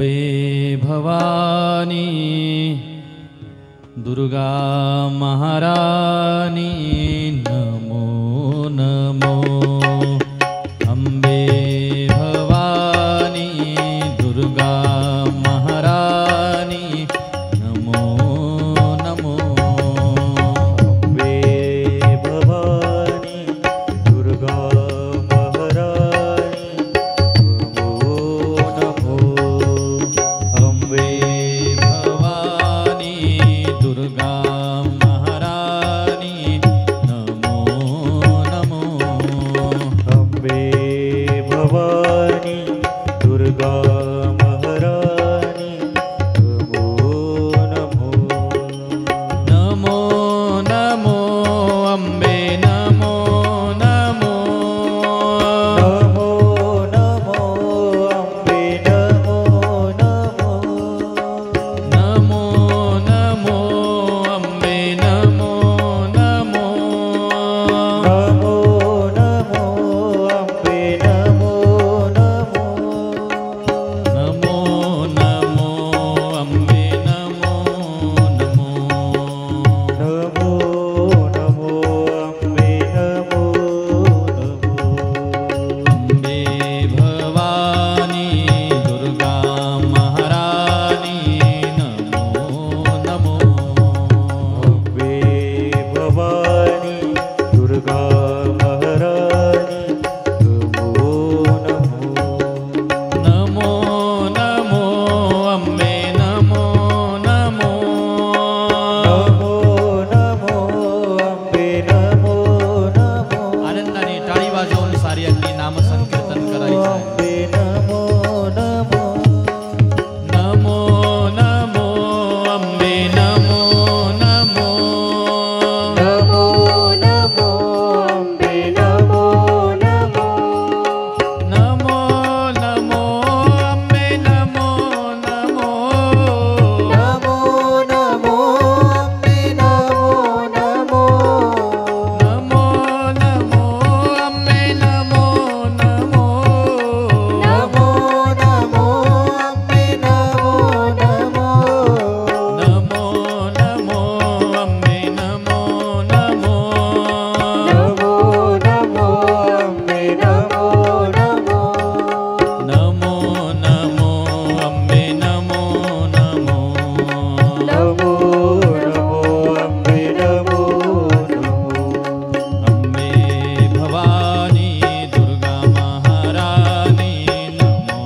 अम्बे भवानी दुर्गा महारानी नमो नमो। अम्बे भवानी दुर्गा महारानी नमो नमो। अम्बे भवानी दुर्गा महारानी नमो नमो। अम्बे भवानी दुर्गा महारानी नमो नमो। अम्बे भवानी दुर्गा महारानी नमो नमो। नमो नमो अम्बे नमो नमो। नमो नमो अम्बे नमो नमो। नमो नमो अम्बे नमो नमो। नमो नमो अम्बे नमो नमो। नमो नमो अम्बे नमो नमो। नमो नमो अम्बे नमो नमो। अम्बे भवानी दुर्गा महारानी नमो नमो। अम्बे भवानी दुर्गा महारानी नमो नमो। नमो नमो अम्बे नमो नमो। नमो नमो अम्बे नमो नमो। आनंदाने टाळी वाजवून साऱ्यांनी नामसंकीर्तन करायचं आहे. अम्बे नमो नमो। नमो नमो अम्बे नमो नमो। नमो नमो अम्बे नमो नमो। नमो नमो अम्बे नमो नमो। नमो नमो अम्बे नमो नमो। नमो नमो अम्बे नमो नमो। नमो नमो अम्बे नमो नमो। नमो नमो अम्बे नमो नमो। नमो नमो अम्बे नमो नमो। नमो नमो अम्बे नमो नमो। नमो नमो अम्बे नमो नमो। अम्बे भवानी दुर्गा महारानी नमो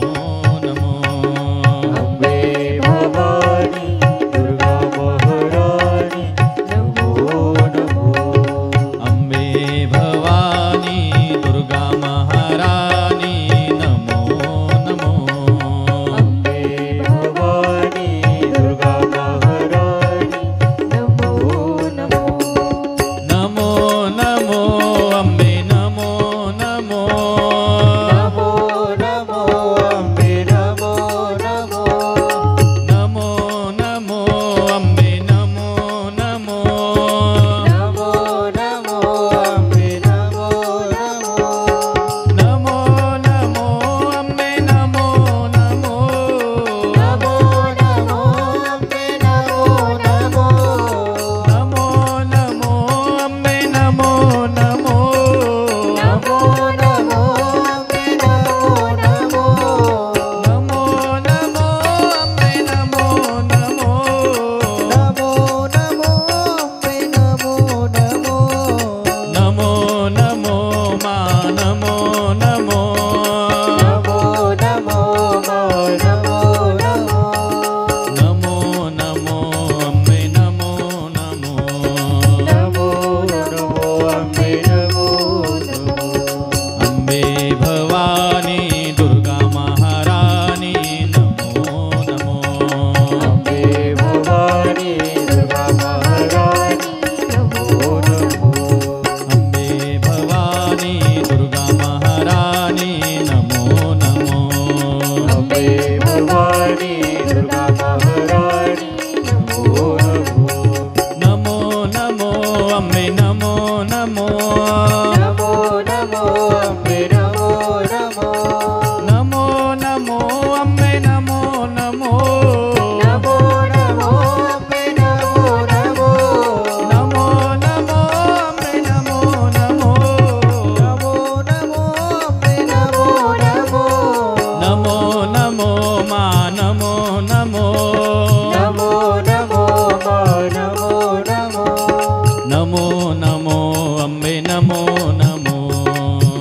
नमो। अम्बे भवानी दुर्गा महारानी नमो नमो। अम्बे भवानी दुर्गा महारानी नमो नमो। अम्बे भवानी दुर्गा महारानी नमो नमो। नमो नमो अम्बे नमो नमो। नमो नमो अम्बे नमो नमो। नमो नमो अम्बे नमो नमो। नमो नमो अम्बे नमो नमो। नमो नमो अम्बे नमो नमो। नमो नमो अम्बे नमो नमो। नमो नमो अम्बे नमो नमो। नमो नमो अम्बे नमो नमो। नमो नमो अम्बे नमो नमो। नमो नमो अम्बे नमो नमो। नमो नमो मा नमो नमो। नमो नमो मा नमो नमो। नमो नमो अम्बे नमो नमो। नमो नमो अम्बे नमो नमो। अम्बे भवानी दुर्गा महारानी नमो नमो। अम्बे भवानी दुर्गा महारानी नमो नमो। अम्बे भवानी दुर्गा महारानी नमो नमो। अम्बे भवानी दुर्गा महारानी नमो नमो। नमो नमो अम्बे नमो नमो। नमो नमो अम्बे नमो नमो। नमो नमो अम्बे नमो नमो। मा नमो नमो नमो नमो मा नमो नमो नमो नमो अंबे नमो नमो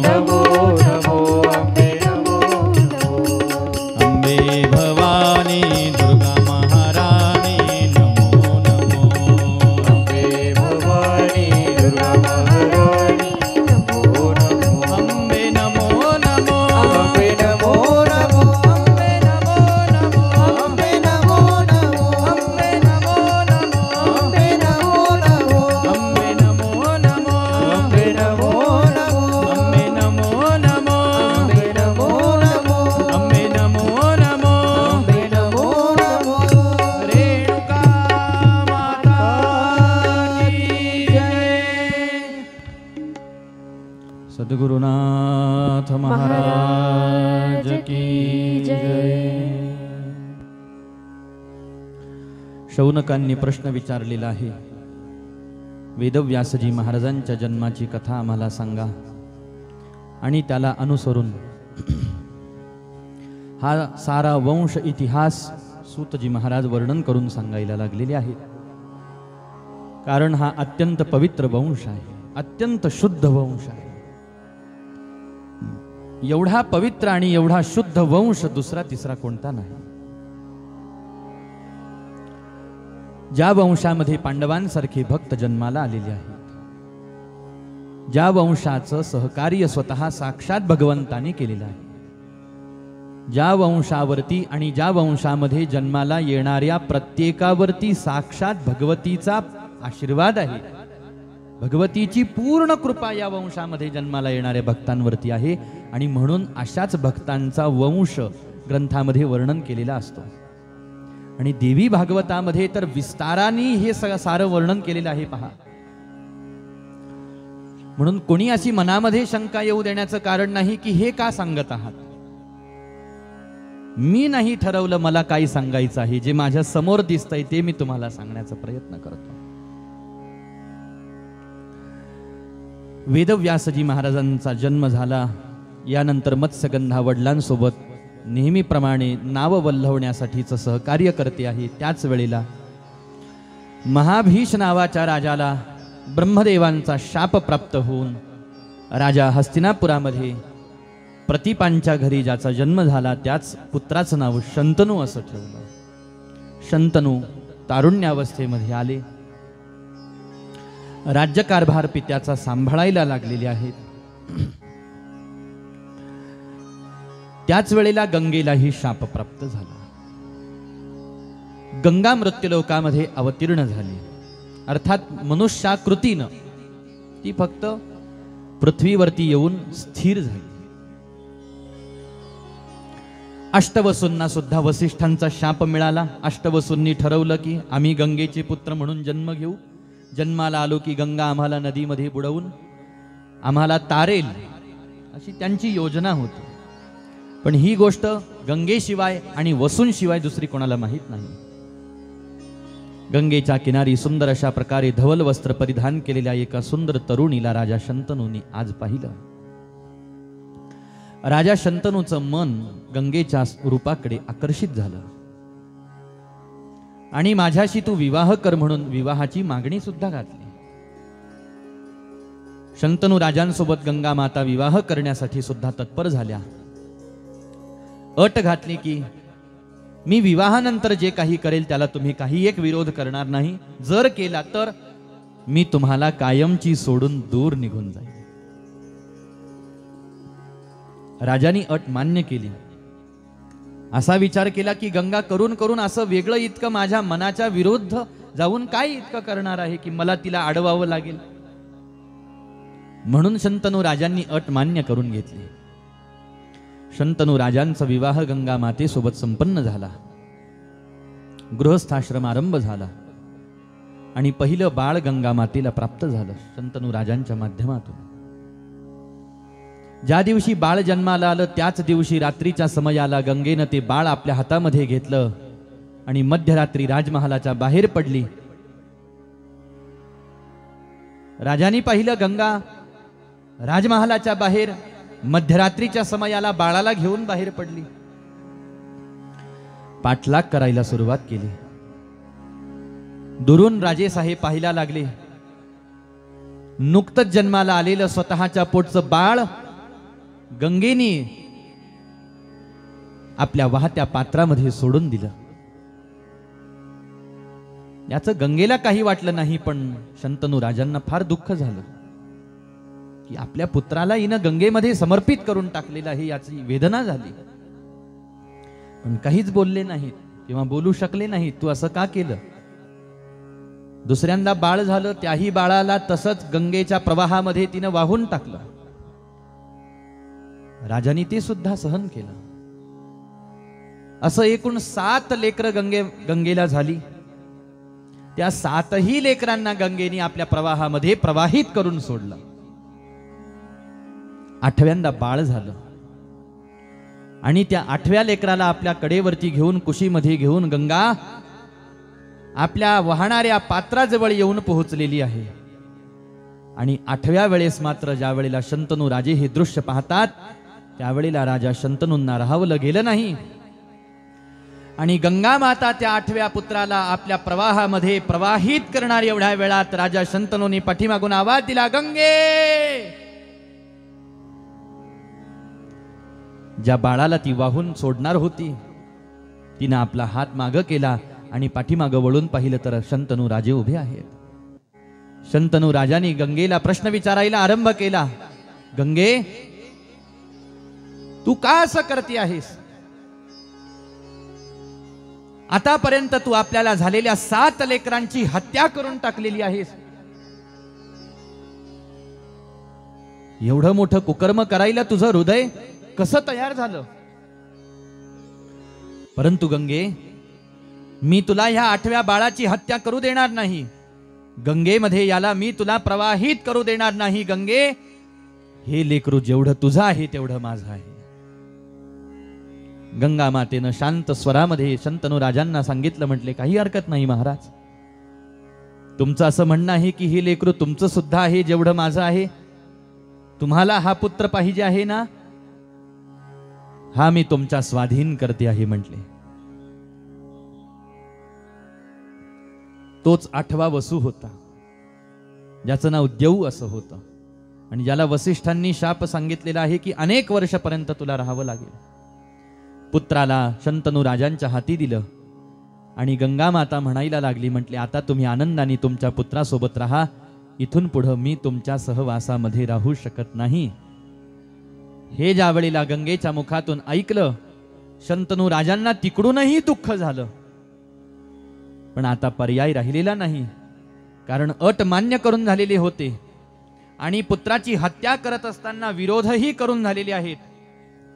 नमो नमो अम्बे नमो नमो अंबे भवानी दुर्गा महारानी नमो नमो अम्बे भवानी दुर्गा महारानी नमो नमो अंबे नमो नमो अम्बे नमो नमो अंबे नमो नमो अम्बे नमो नमो अंबे नमो नमो अम्बे नमो नमो अंबे नमो नमो अम्बे नमो नमो अंबे नमो नमो अम्बे नमो नमो अंबे नमो नमो अम्बे नमो नमो रेणुका माता की जय सद्गुरुनाथ महाराज की जय शौनकांनी प्रश्न विचारलेला आहे वेदव्यासजी महाराजांच्या जन्माची कथा आम्हाला सांगा आणि त्याला अनुसरून हा सारा वंश इतिहास सूतजी महाराज वर्णन करून सांगायला लागलेले आहेत कारण हा अत्यंत पवित्र वंश आहे अत्यंत शुद्ध वंश आहे एवढा पवित्र आणि एवढा शुद्ध वंश दुसरा तिसरा कोणता नाही ज्या वंशामध्ये पांडवांसारखे भक्त जन्माला आलेले आहेत ज्या वंशाचं सहकार्य स्वतः साक्षात भगवंताने केलेलं आहे ज्या वंशावरती आणि ज्या वंशामध्ये जन्माला येणाऱ्या प्रत्येकावरती साक्षात भगवतीचा आशीर्वाद आहे भगवतीची पूर्ण कृपा या वंशामध्ये जन्माला येणाऱ्या भक्तांवरती आहे आणि म्हणून अशाच भक्तांचा वंश ग्रंथामध्ये वर्णन केलेला असतो आणि देवी भागवतामध्ये तर विस्ताराने हे सारं वर्णन केलेलं आहे पहा म्हणून कोणी अशी मनामध्ये शंका येऊ देण्याचं कारण नाही की हे का सांगत आहात मी नाही ठरवलं मला काय सांगायचं आहे जे माझ्या समोर दिसतंय ते मी तुम्हाला सांगण्याचा प्रयत्न करतो वेदव्यासजी महाराजांचा जन्म झाला यानंतर मत्स्यगंधा वडिलांसोबत नेहमीप्रमाणे नाव वल्लवण्यासाठीचं सहकार्य करते आहे त्याच वेळेला महाभीष नावाच्या राजाला ब्रह्मदेवांचा शाप प्राप्त होऊन राजा हस्तिनापुरामध्ये प्रतिपांच्या घरी ज्याचा जन्म झाला त्याच पुत्राचं नाव शंतनू असं ठेवलं शंतनू तारुण्यावस्थेमध्ये आले राज्यकारभार पित्याचा सांभाळायला लागलेले आहेत त्याच वेळेला गंगेलाही शाप प्राप्त झाला गंगा मृत्यूलोकामध्ये अवतीर्ण झाली अर्थात मनुष्याकृतीनं ती फक्त पृथ्वीवरती येऊन स्थिर झाली अष्टवसूंना सुद्धा वसिष्ठांचा शाप मिळाला अष्टवसूंनी ठरवलं की आम्ही गंगेचे पुत्र म्हणून जन्म घेऊ जन्माला आलो की गंगा आम्हाला नदीमध्ये बुडवून आम्हाला तारेल अशी त्यांची योजना होती पण ही गोष्ट गंगेशिवाय आणि वसूंशिवाय दुसरी कोणाला माहीत नाही गंगेच्या किनारी सुंदर अशा प्रकारे धवल वस्त्र परिधान केलेल्या एका सुंदर तरुणीला राजा शंतनूने आज पाहिलं राजा शंतनूचं मन गंगेच्या रूपाकडे आकर्षित झालं आणि माझ्याशी तू विवाह कर म्हणून विवाहाची मागणी सुद्धा घातली शंतनू राजांसोबत गंगा माता विवाह करण्यासाठी सुद्धा तत्पर झाल्या अट घातली की मी विवाहानंतर जे काही करेल त्याला तुम्ही काही एक विरोध करणार नाही जर केला तर मी तुम्हाला कायमची सोडून दूर निघून जाईल राजांनी अट मान्य केली असा विचार केला की गंगा करून करून असं वेगळं इतकं माझ्या मनाच्या विरुद्ध जाऊन काय इतकं करणार आहे की मला तिला अडवावं लागेल म्हणून शंतनू राजांनी अट मान्य करून घेतली शंतनू राजांचा विवाह गंगा मातेसोबत संपन्न झाला गृहस्थाश्रम आरंभ झाला आणि पहिलं बाळ गंगा मातेला प्राप्त झालं शंतनू राजांच्या माध्यमातून ज्या दिवशी बाळ जन्माला आलं त्याच दिवशी रात्रीच्या समयाला गंगेनं ते बाळ आपल्या हातामध्ये घेतलं आणि मध्यरात्री राजमहालाच्या बाहेर पडली राजांनी पाहिलं गंगा राजमहालाच्या बाहेर मध्यरात्रीच्या समयाला बाळाला घेऊन बाहेर पडली पाठलाग करायला सुरुवात केली. दुरून राजेसाहेब पाहायला लागले. नुकतंच जन्माला आलेलं स्वतःच्या पोटचं बाळ गंगेने आपल्या वाहत्या पात्रामध्ये सोडून दिलं. याचं गंगेला काही वाटलं नाही, पण शंतनू राजांना फार दुःख झालं की आपल्या पुत्राला हिनं गंगेमध्ये समर्पित करून टाकलेलं आहे, याची वेदना झाली. पण काहीच बोलले नाहीत किंवा बोलू शकले नाहीत. तू असं का केलं? दुसऱ्यांदा बाळ झालं, त्याही बाळाला तसंच गंगेच्या प्रवाहामध्ये तिनं वाहून टाकलं. राजाने ते सुद्धा सहन केलं. असं एकूण 7 लेकरं गंगेला झाली. त्या 7ही लेकरांना गंगेने आपल्या प्रवाहामध्ये प्रवाहित करून सोडलं. 8व्यांदा बाळ झालं आणि त्या 8व्या लेकराला आपल्या कडेवरती घेऊन कुशीमध्ये घेऊन गंगा आपल्या वाहणाऱ्या पात्राजवळ येऊन पोहोचलेली आहे. आणि 8व्या वेळेस मात्र ज्या वेळेला शंतनू राजे हे दृश्य पाहतात, त्यावेळेला राजा शंतनूंना राहावलं गेलं नाही. आणि गंगा माता त्या 8व्या पुत्राला आपल्या प्रवाहामध्ये प्रवाहित करणार एवढ्या वेळात राजा शंतनूंनी पाठीमागून आवाज दिला, गंगे! ज्या बाळाला ती वाहून सोडणार होती, तिनं आपला हात मागं केला आणि पाठीमागं वळून पाहिलं तर शंतनू राजे उभे आहेत. शंतनू राजांनी गंगेला प्रश्न विचारायला आरंभ केला, गंगे, तू का असं करते आहेस? आतापर्यंत तू आपल्याला झालेल्या 7 लेकरांची हत्या करून टाकलेली आहेस. एवढं मोठं कुकर्म करायला तुझं हृदय कसं तयार झालं? परंतु गंगे, मी तुला ह्या 8व्या बाळाची हत्या करू देणार नाही. गंगेमध्ये याला मी तुला प्रवाहित करू देणार नाही. गंगे, हे लेकरू जेवढं तुझं आहे तेवढं माझं आहे. गंगा मातेनं शांत स्वरामध्ये शंतनू राजांना सांगितलं, म्हटले, काही हरकत नाही महाराज. तुमचं असं म्हणणं आहे की हे लेकरू तुमचं सुद्धा आहे जेवढं माझं आहे. तुम्हाला हा पुत्र पाहिजे आहे ना, हा मी तुमच्या स्वाधीन करते आहे म्हटले. तोच 8वा वसू होता, ज्याचं नाव देऊ असं होतं आणि ज्याला वसिष्ठांनी शाप सांगितलेला आहे की अनेक वर्षापर्यंत तुला राहावं लागेल. पुत्राला शंतनू राजांच्या हाती दिलं आणि गंगा माता म्हणायला लागली, म्हटले, आता तुम्ही आनंदाने तुमच्या पुत्रासोबत राहा. इथून पुढं मी तुमच्या सहवासामध्ये राहू शकत नाही. हे ज्या वेळेला गंगेच्या मुखातून ऐकलं, शंतनू राजांना तिकडूनही दुःख झालं. पण आता पर्याय राहिलेला नाही, कारण अट मान्य करून झालेले होते आणि पुत्राची हत्या करत असताना विरोधही करून झालेले आहेत.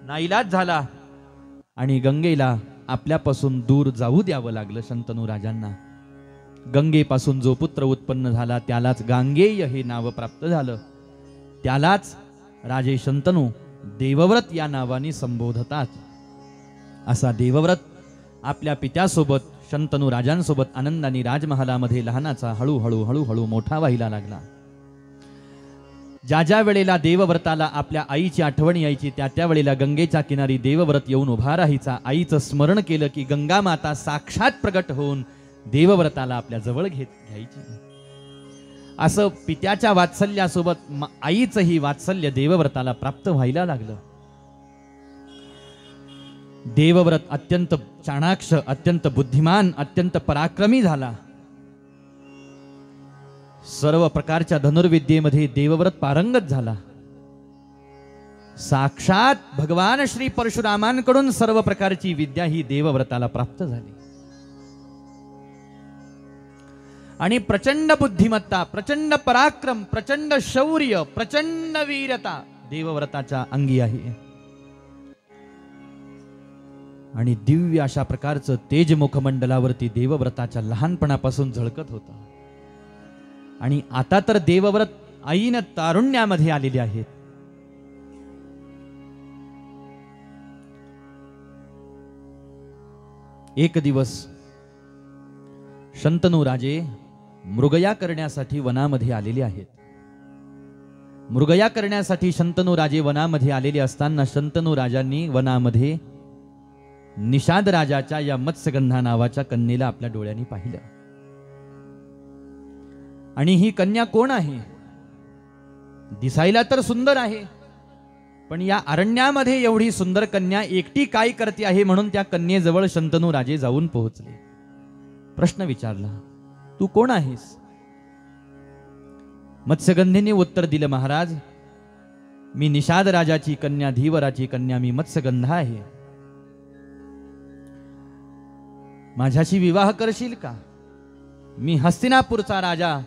नाईलाज झाला आणि गंगेला आपल्यापासून दूर जाऊ द्यावं लागलं शंतनू राजांना. गंगेपासून जो पुत्र उत्पन्न झाला त्यालाच गांगेय हे नाव प्राप्त झालं. त्यालाच राजे शंतनू देवव्रत या नावाने संबोधतात. असा देवव्रत आपल्या पित्यासोबत शंतनू राजांसोबत आनंदाने राजमहालामध्ये लहानाचा हळूहळू हळूहळू मोठा व्हायला लागला. ज्या ज्या वेळेला देवव्रताला आपल्या आईची आठवण यायची, त्या त्या वेळेला गंगेच्या किनारी देवव्रत येऊन उभा राहायचा. आईचं स्मरण केलं की गंगा माता साक्षात प्रगट होऊन देवव्रताला आपल्या जवळ घ्यायची. असं पित्याच्या वात्सल्यासोबत आईचंही वात्सल्य देवव्रताला प्राप्त व्हायला लागलं. देवव्रत अत्यंत चाणाक्ष, अत्यंत बुद्धिमान, अत्यंत पराक्रमी झाला. सर्व प्रकारच्या धनुर्विद्येमध्ये देवव्रत पारंगत झाला. साक्षात भगवान श्री परशुरामांकडून सर्व प्रकारची विद्या ही देवव्रताला प्राप्त झाली. आणि प्रचंड बुद्धिमत्ता, प्रचंड पराक्रम, प्रचंड शौर्य, प्रचंड वीरता देवव्रताच्या अंगी आहे. आणि दिव्य अशा प्रकारचं तेज मुखमंडलावरती देवव्रताच्या लहानपणापासून झळकत होतं. आणि आता तर देवव्रत आईनं तारुण्यामध्ये आलेले आहेत. एक दिवस शंतनू राजे मृगया करण्यासाठी वनामध्ये आलेले आहेत. मृगया करण्यासाठी शंतनू राजे वनामध्ये आलेले असताना शंतनू राजांनी वनामध्ये निषाद राजाच्या या मत्स्यगंधा नावाच्या कन्येला आपल्या डोळ्यांनी पाहिलं. आणि ही कन्या कोण आहे? दिसायला तर सुंदर आहे, पण या अरण्यामध्ये एवढी सुंदर कन्या एकटी काय करते आहे म्हणून त्या कन्येजवळ शंतनू राजे जाऊन पोहोचले. प्रश्न विचारला, तू कोण आहेस? मत्स्यगंधेने उत्तर दिलं, महाराज, मी निषाद राजाची कन्या, धीवराची कन्या, मी मत्स्यगंधा आहे. माझ्याशी विवाह करशील का? मी हस्तिनापूरचा राजा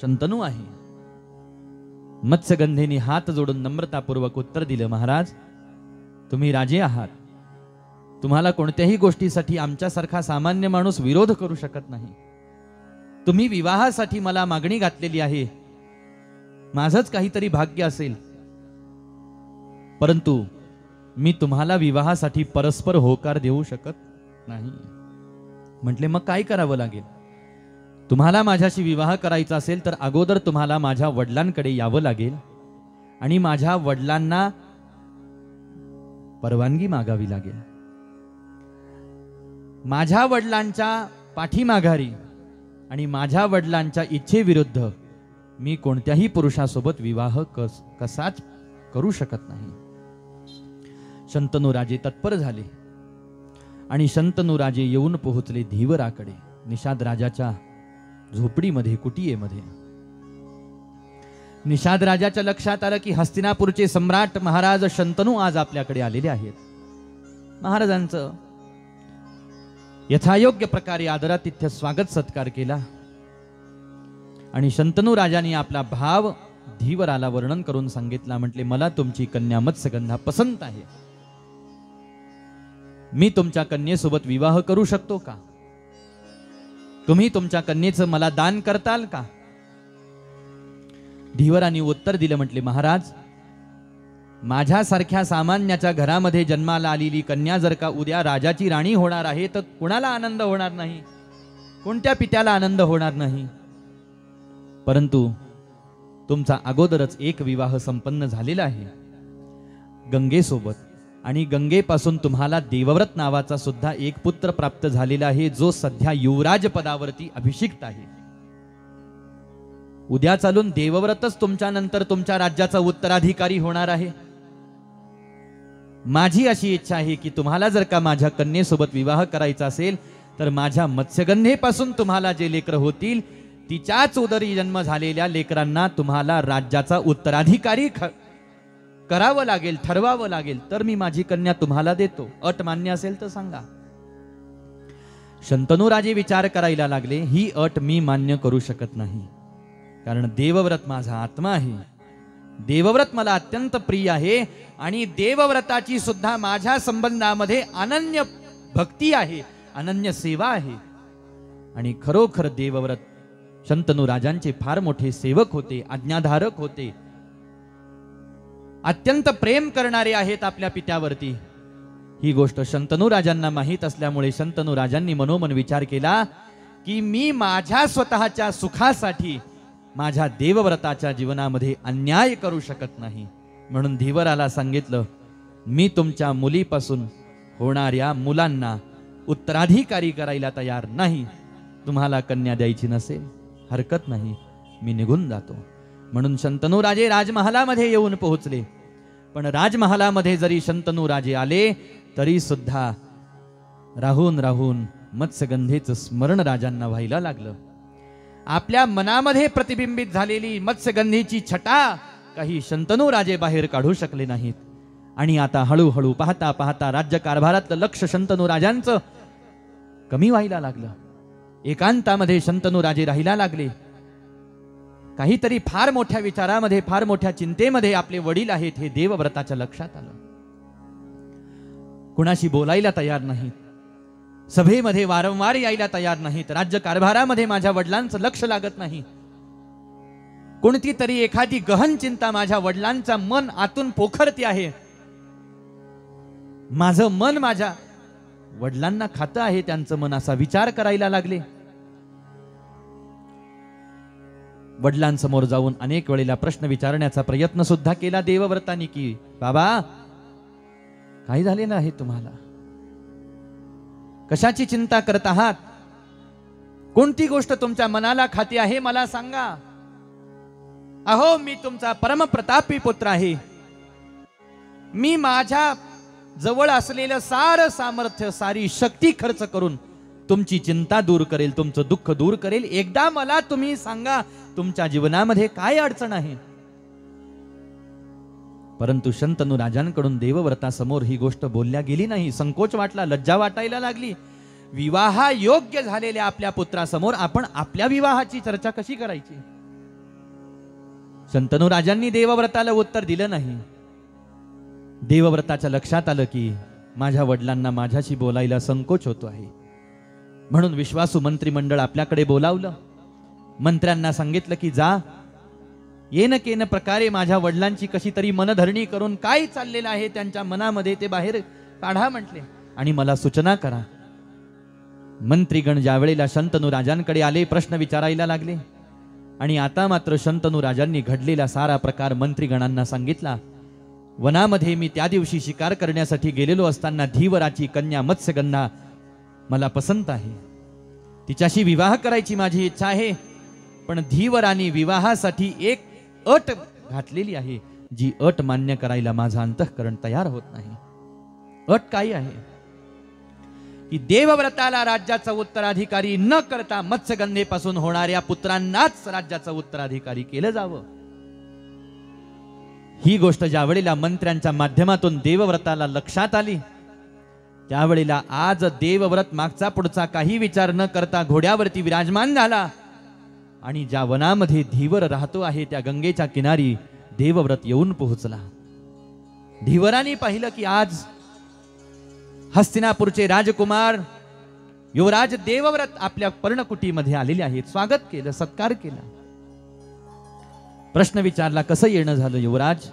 शंतनू आहे. मत्स्यगंधेने हात जोडून नम्रतापूर्वक उत्तर दिलं, महाराज, तुम्ही राजे आहात, तुम्हाला कोणत्याही गोष्टीसाठी आमच्यासारखा सामान्य माणूस विरोध करू शकत नाही. तुम्ही विवाहासाठी मला मागणी घातलेली आहे, माझंच काहीतरी भाग्य असेल, परंतु मी तुम्हाला विवाहासाठी परस्पर होकार देऊ शकत नाही. म्हटले, मग काय करावं लागेल? तुम्हाला माझ्याशी विवाह करायचा असेल तर अगोदर तुम्हाला माझ्या वडिलांकडे यावं लागेल आणि माझ्या वडिलांना परवानगी मागावी लागेल. माझ्या वडिलांच्या पाठीमाघारी आणि माझ्या वडिलांच्या इच्छेविरुद्ध मी कोणत्याही पुरुषासोबत विवाह कसाच करू शकत नाही. शंतनू राजे तत्पर झाले आणि शंतनू राजे येऊन पोहोचले धीवराकडे, निषाद राजाच्या झोपडीमध्ये, कुटियेमध्ये. निषाद राजाच्या लक्षात आलं की हस्तिनापूरचे सम्राट महाराज शंतनू आज आपल्याकडे आलेले आहेत. महाराजांचं यथायोग्य प्रकारे आदरातिथ्य स्वागत सत्कार केला आणि शंतनू राजाने आपला भाव धीवराला वर्णन करून सांगितला. म्हटले, मला तुमची कन्या मत्स्यगंधा पसंत आहे, मी तुमच्या कन्येसोबत विवाह करू शकतो का? तुम्ही तुमच्या कन्येचं मला दान करताल का? धीवराने उत्तर दिलं, म्हटले, महाराज, माझ्यासारख्या सामान्याच्या घरामध्ये जन्माला आलेली कन्या जर का उद्या राजाची राणी होणार आहे तर कुणाला आनंद होणार नाही? कोणत्या पित्याला आनंद होणार नाही? परंतु तुमचा अगोदरच एक विवाह संपन्न झालेला आहे गंगेसोबत, आणि गंगेपासून तुम्हाला देवव्रत नावाचा सुद्धा एक पुत्र प्राप्त झालेला आहे, जो सध्या युवराज पदावरती अभिषिक्त आहे. उद्या चालून देवव्रतच तुमच्या नंतर तुमच्या राज्याचा उत्तराधिकारी होणार आहे. माझी अशी इच्छा आहे की तुम्हाला जर का माझ्या कन्येसोबत विवाह करायचा असेल तर माझ्या मत्स्यगंधेपासून तुम्हाला जे लेकर होतील तिच्याच उदरी जन्म झालेल्या लेकरांना तुम्हाला राज्याचा उत्तराधिकारी करावं लागेल, ठरवावं लागेल, तर मी माझी कन्या तुम्हाला देतो. अट मान्य असेल तर सांगा. शंतनू राजे विचार करायला लागले, ही अट मी मान्य करू शकत नाही, कारण देवव्रत माझा आत्मा आहे, देवव्रत मला अत्यंत प्रिय आहे आणि देवव्रताची सुद्धा माझ्या संबंधामध्ये अनन्य भक्ती आहे, अनन्य सेवा आहे. आणि खरोखर देवव्रत शंतनू राजांचे फार मोठे सेवक होते, आज्ञाधारक होते, अत्यंत प्रेम करणारे आहेत आपल्या पित्यावरती. ही गोष्ट शंतनू राजांना माहीत असल्यामुळे शंतनू राजांनी मनोमन विचार केला की मी माझ्या स्वतःच्या सुखासाठी माझ्या देवव्रताच्या जीवनामध्ये अन्याय करू शकत नाही. म्हणून धीवराला सांगितलं, मी तुमच्या मुलीपासून होणाऱ्या मुलांना उत्तराधिकारी करायला तयार नाही. तुम्हाला कन्या द्यायची नसेल हरकत नाही, मी निघून जातो. म्हणून शंतनू राजे राजमहालामध्ये येऊन पोहोचले. पण राजमहालामध्ये जरी शंतनू राजे आले तरी सुद्धा राहून राहून मत्स्यगंधेचं स्मरण राजांना व्हायला लागलं. आपल्या मनामध्ये प्रतिबिंबित झालेली मत्स्यगंधेची छटा काही शंतनू राजे बाहेर काढू शकले नाहीत. आणि आता हळूहळू पाहता पाहता राज्यकारभारातलं लक्ष शंतनू राजांचं कमी व्हायला लागलं. एकांतामध्ये शंतनू राजे राहायला लागले. काहीतरी फार मोठ्या विचारामध्ये, फार मोठ्या चिंतेमध्ये आपले वडील आहेत हे देवव्रताच्या लक्षात आलं. कुणाशी बोलायला तयार नाहीत, सभेमध्ये वारंवार यायला तयार नाहीत, राज्यकारभारामध्ये माझ्या वडिलांचं लक्ष लागत नाही. कोणती तरी एखादी गहन चिंता माझ्या वडिलांचा मन आतून पोखरते आहे. माझं मन माझ्या वडिलांना खातं आहे त्यांचं मन, असा विचार करायला लागले. वडिलांसमोर जाऊन अनेक वेळेला प्रश्न विचारण्याचा प्रयत्न सुद्धा केला देवव्रतांनी की बाबा काय झालेलं आहे तुम्हाला? कशाची चिंता करत आहात? कोणती गोष्ट तुमच्या मनाला खाती आहे मला सांगा. अहो, मी तुमचा परमप्रतापी पुत्र आहे. मी माझ्या जवळ असलेलं सारं सामर्थ्य, सारी शक्ती खर्च करून तुमची चिंता दूर करेल, तुमचं दुःख दूर करेल. एकदा मला तुम्ही सांगा, तुमच्या जीवनामध्ये काय अडचण आहे? परंतु शंतनू राजांकडून देवव्रतासमोर ही गोष्ट बोलल्या गेली नाही. संकोच वाटला, लज्जा वाटायला लागली. विवाह योग्य झालेल्या आपल्या पुत्रासमोर आपण आपल्या विवाहाची चर्चा कशी करायची? शंतनू राजांनी देवव्रताला उत्तर दिलं नाही. देवव्रताच्या लक्षात आलं की माझ्या वडिलांना माझ्याशी बोलायला संकोच होतो आहे. म्हणून विश्वासू मंत्रिमंडळ आपल्याकडे बोलावलं. मंत्र्यांना सांगितलं की जा, येन केन प्रकारे माझ्या वडिलांची कशी तरी मनधरणी करून काय चाललेलं आहे त्यांच्या मनामध्ये ते बाहेर काढा म्हटले, आणि मला सूचना करा. मंत्रीगण ज्या वेळेला शंतनू राजांकडे आले, प्रश्न विचारायला लागले. आणि आता मात्र शंतनू राजांनी घडलेला सारा प्रकार मंत्रीगणांना सांगितला. वनामध्ये मी त्या दिवशी शिकार करण्यासाठी गेलेलो असताना धीवराची कन्या मत्स्यगंधा मला पसंत आहे. तिच्याशी विवाह करायची माझी इच्छा आहे. पण धीवराने विवाहासाठी एक अट घातलेली आहे, जी अट मान्य करायला माझं अंतःकरण तयार होत नाही. अट काय आहे? की देवव्रताला राज्याचा उत्तराधिकारी न करता मत्स्यगंधेपासून होणाऱ्या पुत्रांनाच राज्याचा उत्तराधिकारी केलं जावं. ही गोष्ट ज्या वेळेला मंत्र्यांच्या माध्यमातून देवव्रताला लक्षात आली, त्यावेळेला आज देवव्रत मागचा पुढचा काही विचार न करता घोड्यावरती विराजमान झाला. आणि ज्या वनामध्ये धीवर राहतो आहे त्या गंगेच्या किनारी देवव्रत येऊन पोहोचला. धीवराने पाहिलं की आज हस्तिनापूरचे राजकुमार युवराज देवव्रत आपल्या पर्णकुटीमध्ये आलेले आहेत. स्वागत केलं, सत्कार केला. प्रश्न विचारला, कसं येणं झालं युवराज?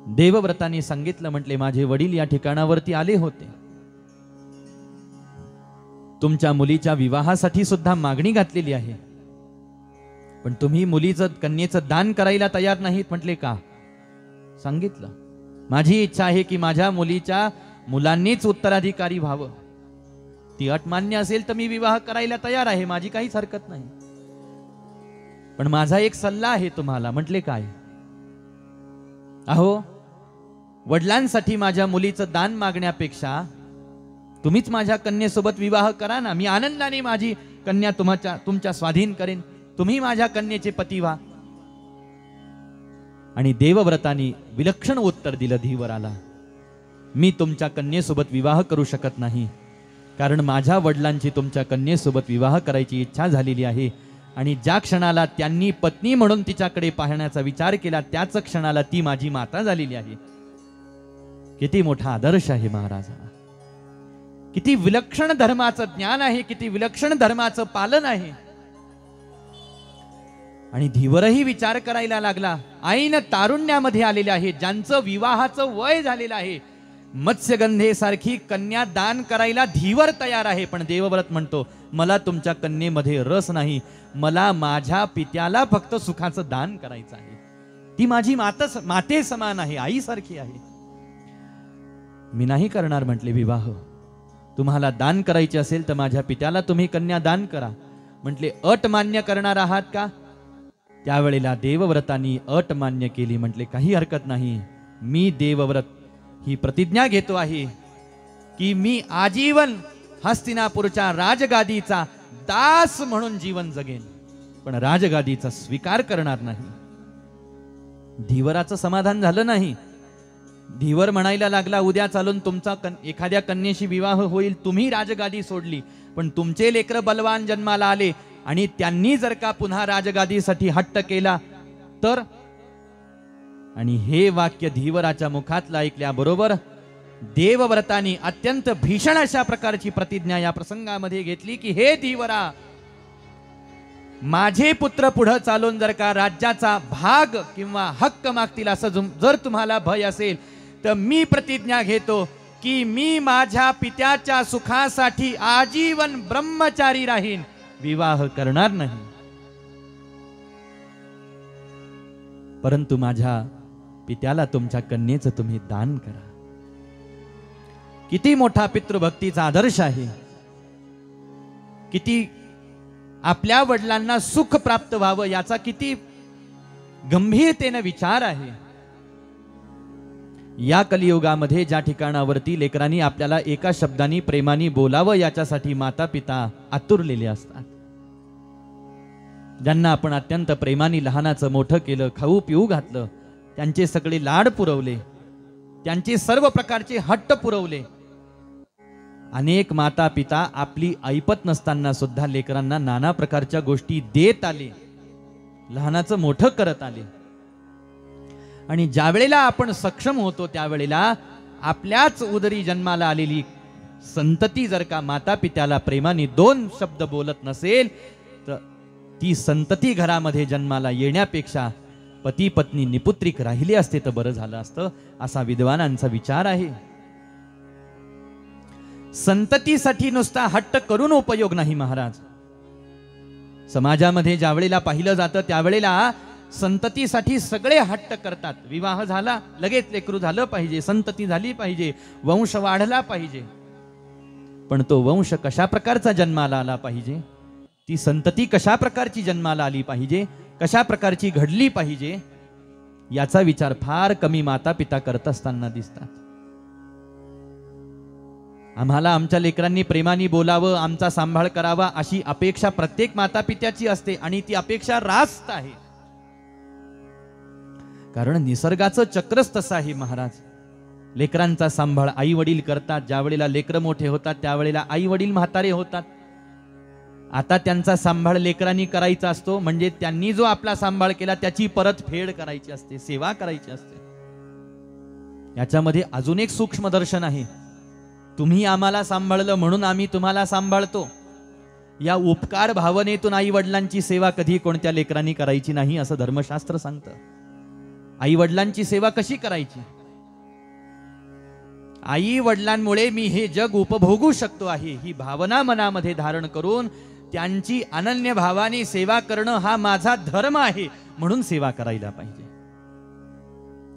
देवव्रताने सांगितलं, म्हटले माझे वडील या ठिकाणावरती आले होते. तुमच्या मुलीच्या विवाहासाठी सुद्धा मागणी घातलेली आहे, पण तुम्ही मुलीचं कन्येचं दान करायला तयार नाहीत. म्हटले का? सांगितलं, माझी इच्छा आहे की माझ्या मुलीच्या मुलांनीच उत्तराधिकारी व्हावं. ती अट मान्य असेल तर मी विवाह करायला तयार आहे, माझी काहीच हरकत नाही. पण माझा एक सल्ला आहे तुम्हाला. म्हटले काय? अहो, वडिलांसाठी माझ्या मुलीचं दान मागण्यापेक्षा तुम्हीच माझ्या कन्येसोबत विवाह करा ना. मी आनंदाने माझी कन्या तुमच्या स्वाधीन करेन. तुम्ही माझ्या कन्येचे पती व्हा. आणि देवव्रतानी विलक्षण उत्तर दिलं धीवराला, मी तुमच्या कन्येसोबत विवाह करू शकत नाही, कारण माझ्या वडिलांची तुमच्या कन्येसोबत विवाह करायची इच्छा झालेली आहे. आणि ज्या क्षणाला त्यांनी पत्नी म्हणून तिच्याकडे पाहण्याचा विचार केला, त्याच क्षणाला ती माझी माता झालेली आहे. किती मोठा आदर्श आहे महाराजा! किती विलक्षण धर्माचं ज्ञान आहे, किती विलक्षण धर्माचं पालन आहे. आणि धीवरही विचार करायला लागला. ऐन तारुण्यामध्ये आलेले आहे, ज्यांचं विवाहाचं वय झालेलं आहे, मत्स्यगंधेसारखी कन्या दान करायला धीवर तयार आहे. पण देवव्रत म्हणतो, मला तुमच्या कन्येमध्ये रस नाही, मला माझ्या पित्याला फक्त सुखाचं दान करायचं आहे. ती माझी माते समान आहे, आईसारखी आहे. मी नाही करणार म्हटले विवाह. तुम्हाला दान करायचे असेल तर माझ्या पित्याला तुम्ही कन्या दान करा. म्हटले अट मान्य करणार आहात का? त्यावेळेला देवव्रतांनी अट मान्य केली. म्हटले काही हरकत नाही, मी देवव्रत ही प्रतिज्ञा घेतो आहे की मी आजीवन हस्तिनापूरच्या राजगादीचा दास म्हणून जीवन जगेन, पण राजगादीचा स्वीकार करणार नाही. धीवराचं समाधान झालं नाही. धीवर म्हणायला लागला, उद्या चालून तुमचा एखाद्या कन्येशी विवाह होईल, तुम्ही राजगादी सोडली, पण तुमचे लेकर बलवान जन्माला आले आणि त्यांनी जर का पुन्हा राजगादीसाठी हट्ट केला तर. आणि हे वाक्य धीवराच्या मुखातलं ऐकल्याबरोबर देवव्रतांनी अत्यंत भीषण अशा प्रकारची प्रतिज्ञा या प्रसंगामध्ये घेतली की हे धीवरा, माझे पुत्र पुढे चालून जर का राज्याचा भाग किंवा हक्क मागतील असं जर तुम्हाला भय असेल तर मी प्रतिज्ञा घेतो की मी माझ्या पित्याच्या सुखासाठी आजीवन ब्रह्मचारी राहीन, विवाह करणार नाही. परंतु माझ्या पित्याला तुमच्या कन्येचं तुम्ही दान करा. किती मोठा पितृभक्तीचा आदर्श आहे, किती आपल्या वडिलांना सुख प्राप्त व्हावं याचा किती गंभीरतेने विचार आहे। या कलियुगामध्ये ज्या ठिकाणावरती लेकरांनी आपल्याला एका शब्दाने प्रेमाने बोलावं याच्यासाठी माता पिता आतुरलेले असतात, ज्यांना आपण अत्यंत प्रेमाने लहानाचं मोठं केलं, खाऊ पिऊ घातलं, त्यांचे सगळे लाड पुरवले, त्यांचे सर्व प्रकारचे हट्ट पुरवले। अनेक माता पिता आपली ऐपत नसताना सुद्धा लेकरांना नाना प्रकारच्या गोष्टी देत आले, लहानाचं मोठं करत आले। आणि ज्या वेळेला आपण सक्षम होतो त्यावेळेला आपल्याच उदरी जन्माला आलेली संतती जर का माता पित्याला प्रेमाने दोन शब्द बोलत नसेल तर ती संतती घरामध्ये जन्माला येण्यापेक्षा पती पत्नी निपुत्रिक राहिले असते तर बरं झालं असतं, असा विद्वानांचा विचार आहे। संततीसाठी नुसता हट्ट करून उपयोग नाही महाराज। समाजामध्ये ज्या वेळेला पाहिलं जातं त्यावेळेला संततीसाठी सगळे हट्ट करतात। विवाह झाला लगेच लेकरू झालं पाहिजे, संतती झाली पाहिजे, वंश वाढला पाहिजे। पण तो वंश कशा प्रकारचा जन्माला आला पाहिजे, ती संतती कशा प्रकारची जन्माला आली पाहिजे, कशा प्रकारची घडली पाहिजे, याचा विचार फार कमी माता पिता करत असताना दिसतात। आम्हाला आमच्या लेकरांनी प्रेमाने बोलावं, आमचा सांभाळ करावा अशी अपेक्षा प्रत्येक माता पित्याची असते आणि ती अपेक्षा रास्त आहे। कारण निसर्गाचं चक्रच तसं आहे महाराज। लेकरांचा सांभाळ आई वडील करतात, ज्या वेळेला लेकरं मोठे होतात त्यावेळेला आई वडील म्हातारे होतात। आता त्यांचा सांभाळ लेकरांनी करायचा असतो, म्हणजे त्यांनी जो आपला सांभाळ केला त्याची परतफेड करायची असते, सेवा करायची असते। याच्यामध्ये अजून एक सूक्ष्म दर्शन आहे। तुम्ही आम्हाला सांभाळलं म्हणून आम्ही तुम्हाला सांभाळतो, या उपकार भावनेतून आई वडिलांची सेवा कधी कोणत्या लेकरांनी करायची नाही असं धर्मशास्त्र सांगतं। आई वडिलांची सेवा कशी करायची? आई वडिलांमुळे मी हे जग उपभोगू शकतो आहे ही भावना मनामध्ये धारण करून त्यांची अनन्य भावाने सेवा करणं हा माझा धर्म आहे म्हणून सेवा करायला पाहिजे।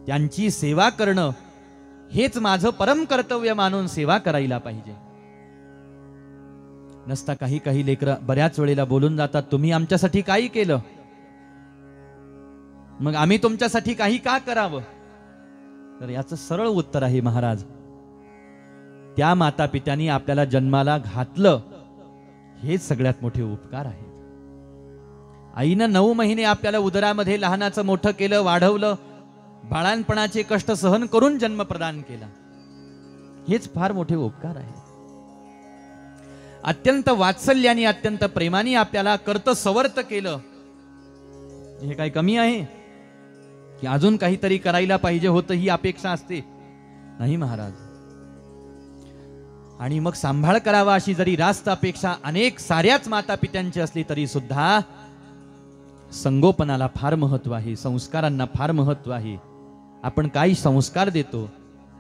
त्यांची सेवा करणं हेच माझं परम कर्तव्य मानून सेवा करायला पाहिजे। नसता काही काही लेकरं बऱ्याच वेळेला बोलून जातात, तुम्ही आमच्यासाठी काही केलं, मग आम्ही तुमच्यासाठी काही का करावं? तर याचं सरळ उत्तर आहे महाराज, त्या माता पित्यांनी आपल्याला जन्माला घातलं हेच सगळ्यात मोठे उपकार आहेत। आईनं 9 महिने आपल्याला उदरामध्ये लहानाचं मोठं केलं, वाढवलं, बाळांपणाचे कष्ट सहन करून जन्म प्रदान केला, हेच फार मोठे उपकार आहेत। अत्यंत वात्सल्याने अत्यंत प्रेमाने आपल्याला कर्त सवर्त केलं, हे काय कमी आहे की अजून काहीतरी करायला पाहिजे होतं ही अपेक्षा असते? नाही महाराज। आणि मग सांभाळ करावा अशी जरी रास्त अपेक्षा अनेक साऱ्याच माता पित्यांची असली तरी सुद्धा संगोपनाला फार महत्व आहे, संस्कारांना फार महत्व आहे। आपण काही संस्कार देतो,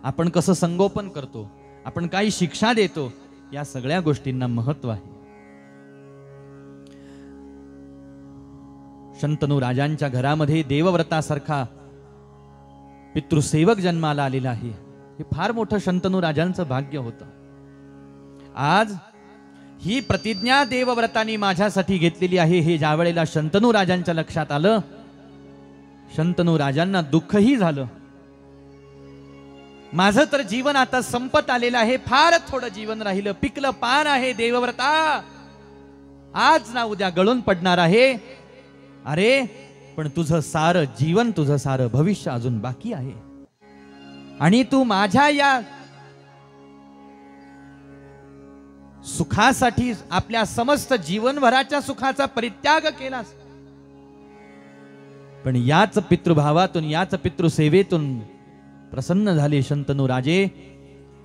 आपण कसं संगोपन करतो, आपण काही शिक्षा देतो, या सगळ्या गोष्टींना महत्व आहे। शंतनू राजांच्या घरामध्ये देवव्रतासारखा पितृसेवक जन्माला आलेला आहे, हे फार मोठं शंतनू राजांचं भाग्य होतं। आज ही प्रतिज्ञा देवव्रतांनी माझ्यासाठी घेतलेली आहे हे ज्या वेळेला शंतनू राजांच्या लक्षात आलं, शंतनू राजांना दुःखही झालं। माझं तर जीवन आता संपत आलेलं आहे, फार थोडं जीवन राहिलं, पिकलं पान आहे देवव्रता, आज ना उद्या गळून पडणार आहे। अरे पण तुझं सारं जीवन, तुझं सारं भविष्य अजून बाकी आहे आणि तू माझ्या या सुखासाठी आपल्या समस्त जीवनभराच्या सुखाचा परित्याग केलास। पण याच पितृभावातून, याच पितृसेवेतून प्रसन्न झाले शंतनू राजे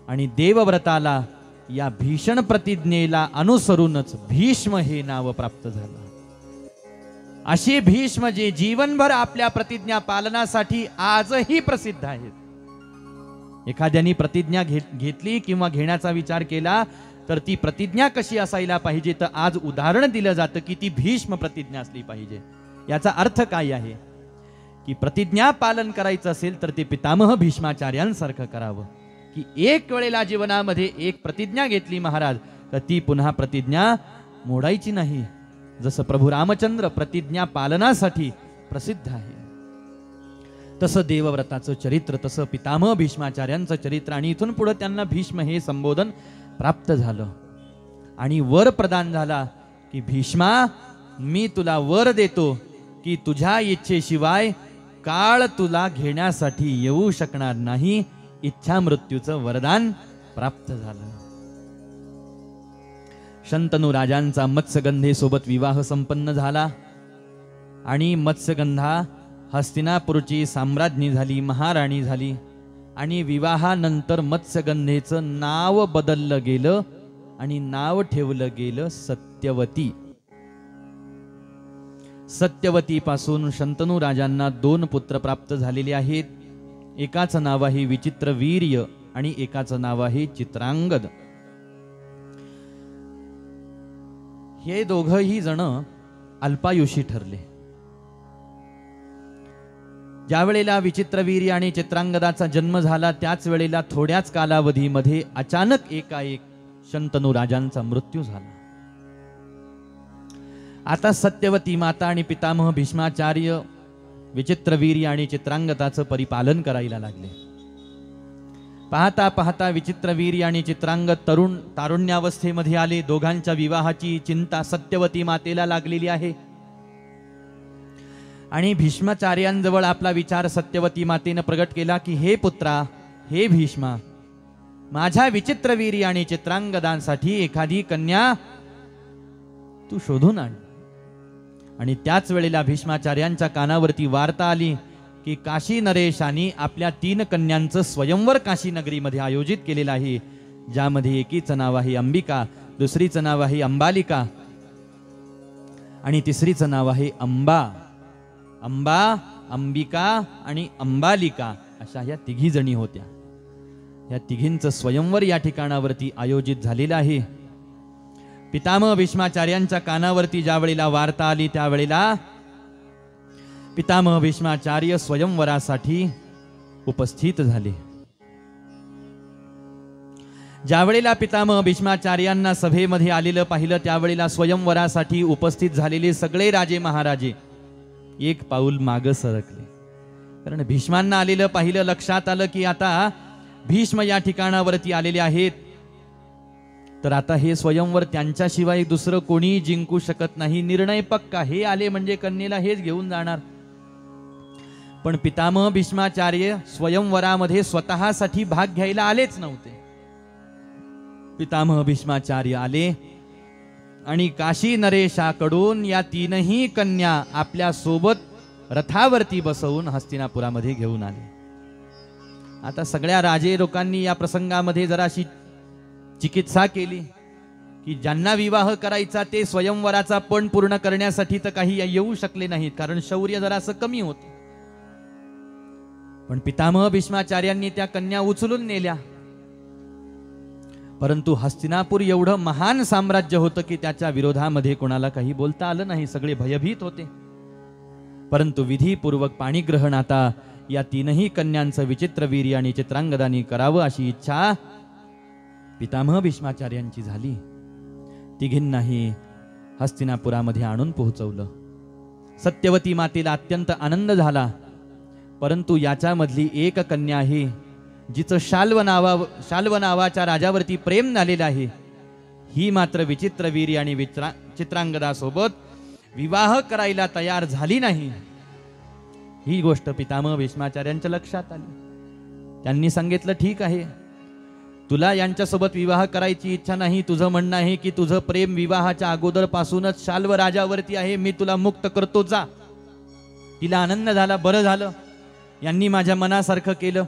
आणि देवव्रताला या भीषण प्रतिज्ञेला अनुसरूनच भीष्म हे नाव प्राप्त झालं। असे भीष्म जे जीवनभर आपल्या प्रतिज्ञा पालनासाठी आजही प्रसिद्ध आहेत। एखाद्याने प्रतिज्ञा घेतली किंवा घेण्याचा विचार केला तर ती प्रतिज्ञा कशी असायला पाहिजे, तर आज उदाहरण दिलं जातं की ती भीष्म प्रतिज्ञा असली पाहिजे। याचा अर्थ काय आहे की प्रतिज्ञा पालन करायचं असेल तर ते पितामह भीष्माचार्यांसारखं करावं। की एक वेळेला जीवनामध्ये एक प्रतिज्ञा घेतली महाराज तर ती पुन्हा प्रतिज्ञा मोडायची नाही. जसं प्रभू रामचंद्र प्रतिज्ञा पालनासाठी प्रसिद्ध आहे तसं देवव्रताचं चरित्र, तसं पितामह भीष्माचार्यांचं चरित्र. आणि इथून पुढे त्यांना भीष्म हे संबोधन प्राप्त झालं आणि वर प्रदान झाला की भीष्मा मी तुला वर देतो की तुझ्या इच्छेशिवाय काळ तुला घेण्यासाठी येऊ शकणार नाही. इच्छा मृत्यूचं वरदान प्राप्त झालं. शंतनू राजांचा मत्स्यगंधेसोबत विवाह संपन्न झाला आणि मत्स्यगंधा हस्तिनापूरची साम्राज्ञी झाली, महाराणी झाली. आणि विवाहानंतर मत्स्यगंधेचं नाव बदललं गेलं आणि नाव ठेवलं गेलं सत्यवती. सत्यवती पासून शंतनू राजांना 2 पुत्र प्राप्त झालेले आहेत. एकाचं नाव आहे विचित्रवीर्य आणि एकाचं नाव आहे चित्रांगद. हे दोघंही जण अल्पायुषी ठरले. ज्या वेळेला विचित्रवीर्य आणि चित्रांगदाचा जन्म झाला त्याच वेळेला थोड्याच कालावधीमध्ये अचानक एकाएक शंतनू राजांचा मृत्यू झाला. आता सत्यवती माता आणि पितामह भीष्माचार्य विचित्रवीर्य आणि चित्रांगदाचं परिपालन करायला लागले. पाहता पाहता विचित्रवीर्य आणि चित्रांगद तारुण्यावस्थेमध्ये आले. दोघांच्या विवाहाची चिंता सत्यवती मातेला लागलेली आहे. आणि भीष्माचार्यांजवळ आपला विचार सत्यवती मातेनं प्रगट केला की हे पुत्रा, हे भीष्मा, माझ्या विचित्रवीर्य आणि चित्रांगदांसाठी एखादी कन्या तू शोधून आण. आणि त्याच वेळेला भीष्माचार्यांच्या कानावरती वार्ता आली की काशी नरेशांनी आपल्या 3 कन्यांचं स्वयंवर काशी नगरीमध्ये आयोजित केलेलं आहे, ज्यामध्ये एकीचं नाव आहे अंबिका, दुसरीचं नाव आहे अंबालिका आणि तिसरीचं नाव आहे अंबा. अंबा, अंबिका आणि अंबालिका अशा ह्या 3 जणी होत्या. या 3घींचं स्वयंवर या ठिकाणावरती आयोजित झालेलं आहे. पितामह भीष्माचार्यांच्या कानावरती ज्या वेळेला वार्ता आली त्यावेळेला पितामह भीष्माचार्य स्वयंवरासाठी उपस्थित झाले. ज्या वेळेला पितामह भीष्माचार्यांना सभेमध्ये आलेलं पाहिलं त्यावेळेला स्वयंवरासाठी उपस्थित झालेले सगळे राजे महाराजे एक पाऊल मागे सरकले. कारण भीष्मांना आलेलं पाहिलं, लक्षात आलं की आता भीष्म या ठिकाणावरती आलेले आहेत तर आता हे स्वयंवर त्यांच्याशिवाय दुसरं कोणी जिंकू शकत नाही. निर्णय पक्का, हे आले म्हणजे कन्येला हेच घेऊन जाणार. पण पितामह भीष्माचार्य स्वयंवरामध्ये स्वतःसाठी भाग घ्यायला आलेच नव्हते. पितामह भीष्माचार्य आले आणि काशी नरेशाकडून या 3ही कन्या आपल्या सोबत रथावरती बसवून हस्तिनापुरामध्ये घेऊन आले. आता सगळ्या राजे लोकांनी या प्रसंगामध्ये जराशी चिकित्सा केली की ज्यांना विवाह करायचा ते स्वयंवराचा पण पूर्ण करण्यासाठी तर काही येऊ शकले नाहीत, कारण शौर्य जरासं कमी होते. पण पितामह भीष्माचार्यांनी त्या कन्या उचलून नेल्या. परंतु हस्तिनापूर एवढं महान साम्राज्य होतं की त्याच्या विरोधामध्ये कोणाला काही बोलता आलं नाही. सगळे भयभीत होते. परंतु विधीपूर्वक पाणीग्रहण आता या 3ही कन्यांचं विचित्रवीर्य आणि चित्रांगदांनी करावं अशी इच्छा पितामह भीष्माचार्यांची झाली. 3घींनाही हस्तिनापुरामध्ये आणून पोहोचवलं. सत्यवती मातेला अत्यंत आनंद झाला. परंतु याच्यामधली एक कन्या आहे जिचं शाल्व नावाच्या राजावरती प्रेम झालेलं आहे. ही मात्र विचित्रवीर्य आणि चित्रांगदासोबत विवाह करायला तयार झाली नाही. ही गोष्ट पितामह भीष्माचार्यांच्या लक्षात आली. त्यांनी सांगितलं, ठीक आहे, तुला यांच्यासोबत विवाह करायची इच्छा नाही. तुझं म्हणणं आहे की तुझं प्रेम विवाहाच्या अगोदरपासूनच शाल्व राजावरती आहे. मी तुला मुक्त करतो, जा. तिला आनंद झाला. बरं झालं, यांनी माझ्या मनासारखं केलं.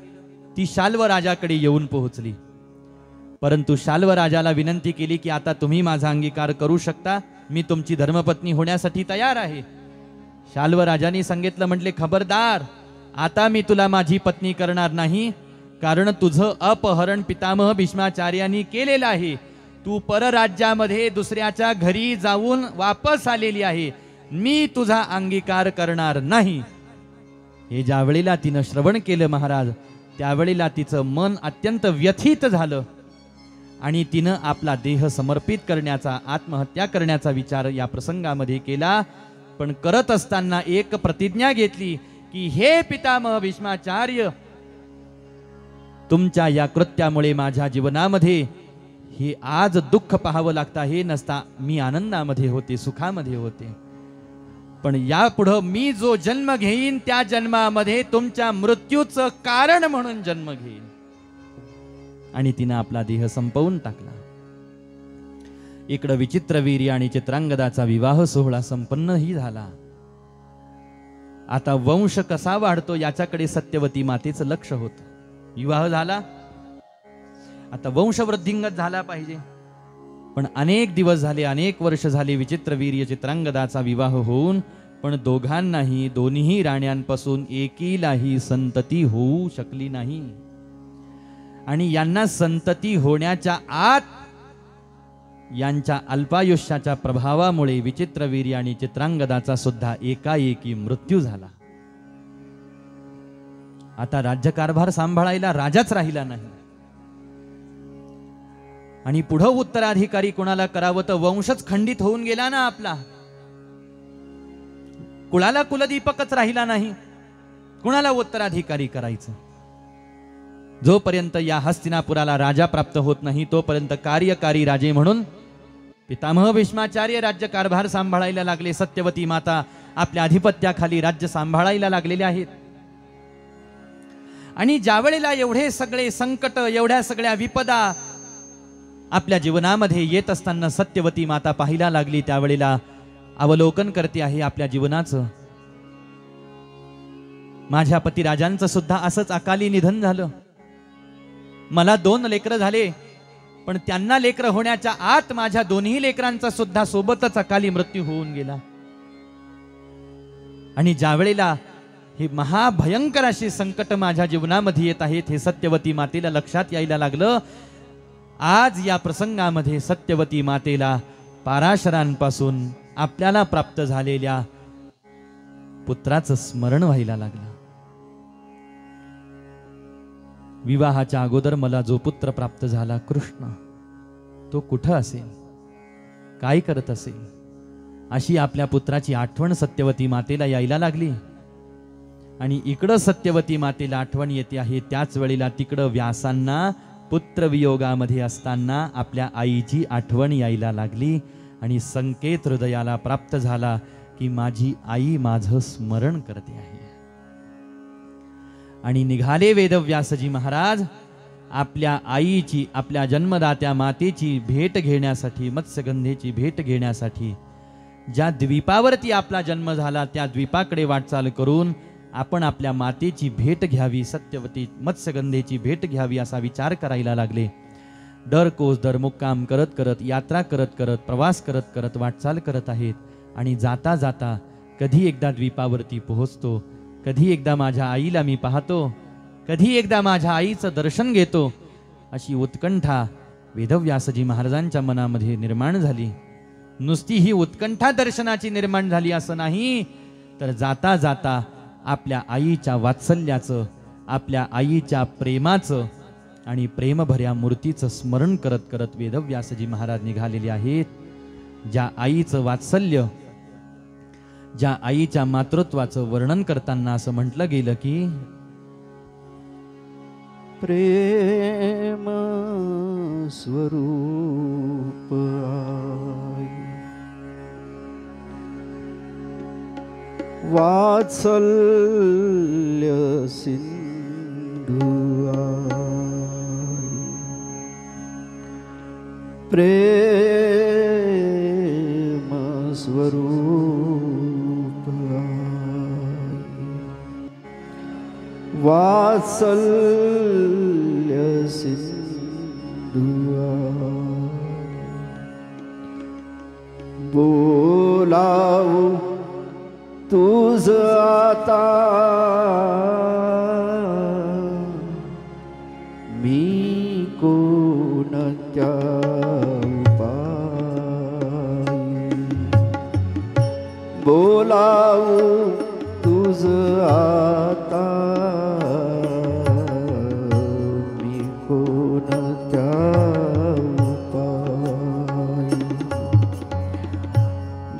ती शाल्व राजाकडे येऊन पोहोचली. परंतु शाल्व राजाला विनंती केली की आता तुम्ही माझा अंगीकार करू शकता, मी तुमची धर्मपत्नी होण्यासाठी तयार आहे. शाल्व राजाने सांगितलं, म्हटले, खबरदार, आता मी तुला माझी पत्नी करणार नाही, कारण तुझं अपहरण पितामह भीष्माचार्यांनी केलेलं आहे. तू परराज्यामध्ये दुसऱ्याच्या घरी जाऊन वापस आलेली आहे. मी तुझा अंगीकार करणार नाही. हे ज्या वेळेला तिनं श्रवण केलं महाराज, त्यावेळेला तिचं मन अत्यंत व्यथित झालं आणि तिनं आपला देह समर्पित करण्याचा, आत्महत्या करण्याचा विचार या प्रसंगामध्ये केला. पण करत असताना एक प्रतिज्ञा घेतली की हे पितामह भीष्माचार्य, तुमच्या या कृत्यामुळे माझ्या जीवनामध्ये हे आज दुःख पाहावं लागतं, हे नसता मी आनंदामध्ये होते, सुखामध्ये होते. पण यापुढं मी जो जन्म घेईन त्या जन्मामध्ये तुमच्या मृत्यूचं कारण म्हणून जन्म घेईन. आणि तिनं आपला देह संपवून टाकला. इकडं विचित्रवीर्य आणि चित्रांगदाचा विवाह सोहळा संपन्नही झाला. आता वंश कसा वाढतो याच्याकडे सत्यवती मातेचं लक्ष होतं. विवाह झाला, आता वंश वृद्धिंगत झाला पाहिजे. पण अनेक दिवस झाले, अनेक वर्ष झाले विचित्रवीर्य चित्रांगदाचा विवाह होऊन, पण दोघांनाही, दोन्ही राण्यांपासून एकीलाही संतती होऊ शकली नाही. आणि यांना संतती होण्याच्या आत यांच्या अल्पायुष्याच्या प्रभावामुळे विचित्रवीर्य आणि चित्रांगदाचा सुद्धा एकाएकी मृत्यू झाला. आता राज्यकारभार सांभाळायला राजाच राहिला नाही. आणि पुढं उत्तराधिकारी कोणाला करावं, तर वंशच खंडित होऊन गेला ना आपला. कुळाला कुलदीपकच राहिला नाही, कुणाला उत्तराधिकारी करायचं. जोपर्यंत या हस्तिनापुराला राजा प्राप्त होत नाही तोपर्यंत कार्यकारी राजे म्हणून पितामह भीष्माचार्य राज्यकारभार सांभाळायला लागले. सत्यवती माता आपल्या अधिपत्याखाली राज्य सांभाळायला लागलेले आहेत. आणि ज्यावेळेला एवढे सगळे संकट, एवढ्या सगळ्या विपदा आपल्या जीवनामध्ये येत असताना सत्यवती माता पाहायला लागली, त्यावेळेला अवलोकन करते आहे आपल्या जीवनाचं. माझ्या पतिराजांचं सुद्धा असंच अकाली निधन झालं. मला 2 लेकरं झाले, पण त्यांना लेकरं होण्याच्या आत माझ्या दोन्ही लेकरांचा सुद्धा सोबतच अकाली मृत्यू होऊन गेला. आणि ज्या वेळेला हे महाभयंकर अशी संकट माझ्या जीवनामध्ये येत आहेत, हे सत्यवती मातेला लक्षात यायला लागलं. आज या प्रसंगामध्ये सत्यवती मातेला पाराशरांपासून आपल्याला प्राप्त झालेल्या पुत्राचं स्मरण व्हायला लागलं. विवाहाच्या अगोदर मला जो पुत्र प्राप्त झाला कृष्ण, तो कुठं असेल, काय करत असेल, अशी आपल्या पुत्राची आठवण सत्यवती मातेला यायला लागली. आणि इकडं सत्यवती मातेला आठवण येते आहे, त्याच वेळेला तिकडं व्यासांना पुत्रवियोगामध्ये असताना आपल्या आईची आठवण यायला लागली. आणि संकेत हृदयाला प्राप्त झाला की माझी आई माझं स्मरण करते आहे. आणि निघाले वेदव्यासजी महाराज आपल्या आईची, आपल्या जन्मदात्या मातेची भेट घेण्यासाठी, मत्स्यगंधेची भेट घेण्यासाठी. ज्या द्वीपावरती आपला जन्म झाला त्या द्वीपाकडे वाटचाल करून आपण आपल्या मातेची भेट घ्यावी, सत्यवती मत्स्यगंधेची भेट घ्यावी असा विचार करायला लागले. दर कोस दर मुक्काम करत करत, यात्रा करत करत, प्रवास करत करत वाटचाल करत आहेत. आणि जाता जाता कधी एकदा द्वीपावरती पोहोचतो, कधी एकदा माझ्या आईला मी पाहतो, कधी एकदा माझ्या आईचं दर्शन घेतो, अशी उत्कंठा वेदव्यासजी महाराजांच्या मनामध्ये निर्माण झाली. नुसती ही उत्कंठा दर्शनाची निर्माण झाली असं नाही, तर जाता जाता आपल्या आईच्या वात्सल्याचं, आपल्या आईच्या प्रेमाचं आणि प्रेमभऱ्या मूर्तीचं स्मरण करत करत वेदव्यासजी महाराज निघालेले आहेत. ज्या आईचं वात्सल्य, ज्या आईच्या मातृत्वाचं वर्णन करताना असं म्हटलं गेलं की प्रेम स्वरूप आई, वात्सल्य सिंधू आई, प्रेम स्वरूप आई, वात्सल्य सिंधू आई, बोलावू तुझ आता मी कोणत्या उपायी, बोलावू तुझ आता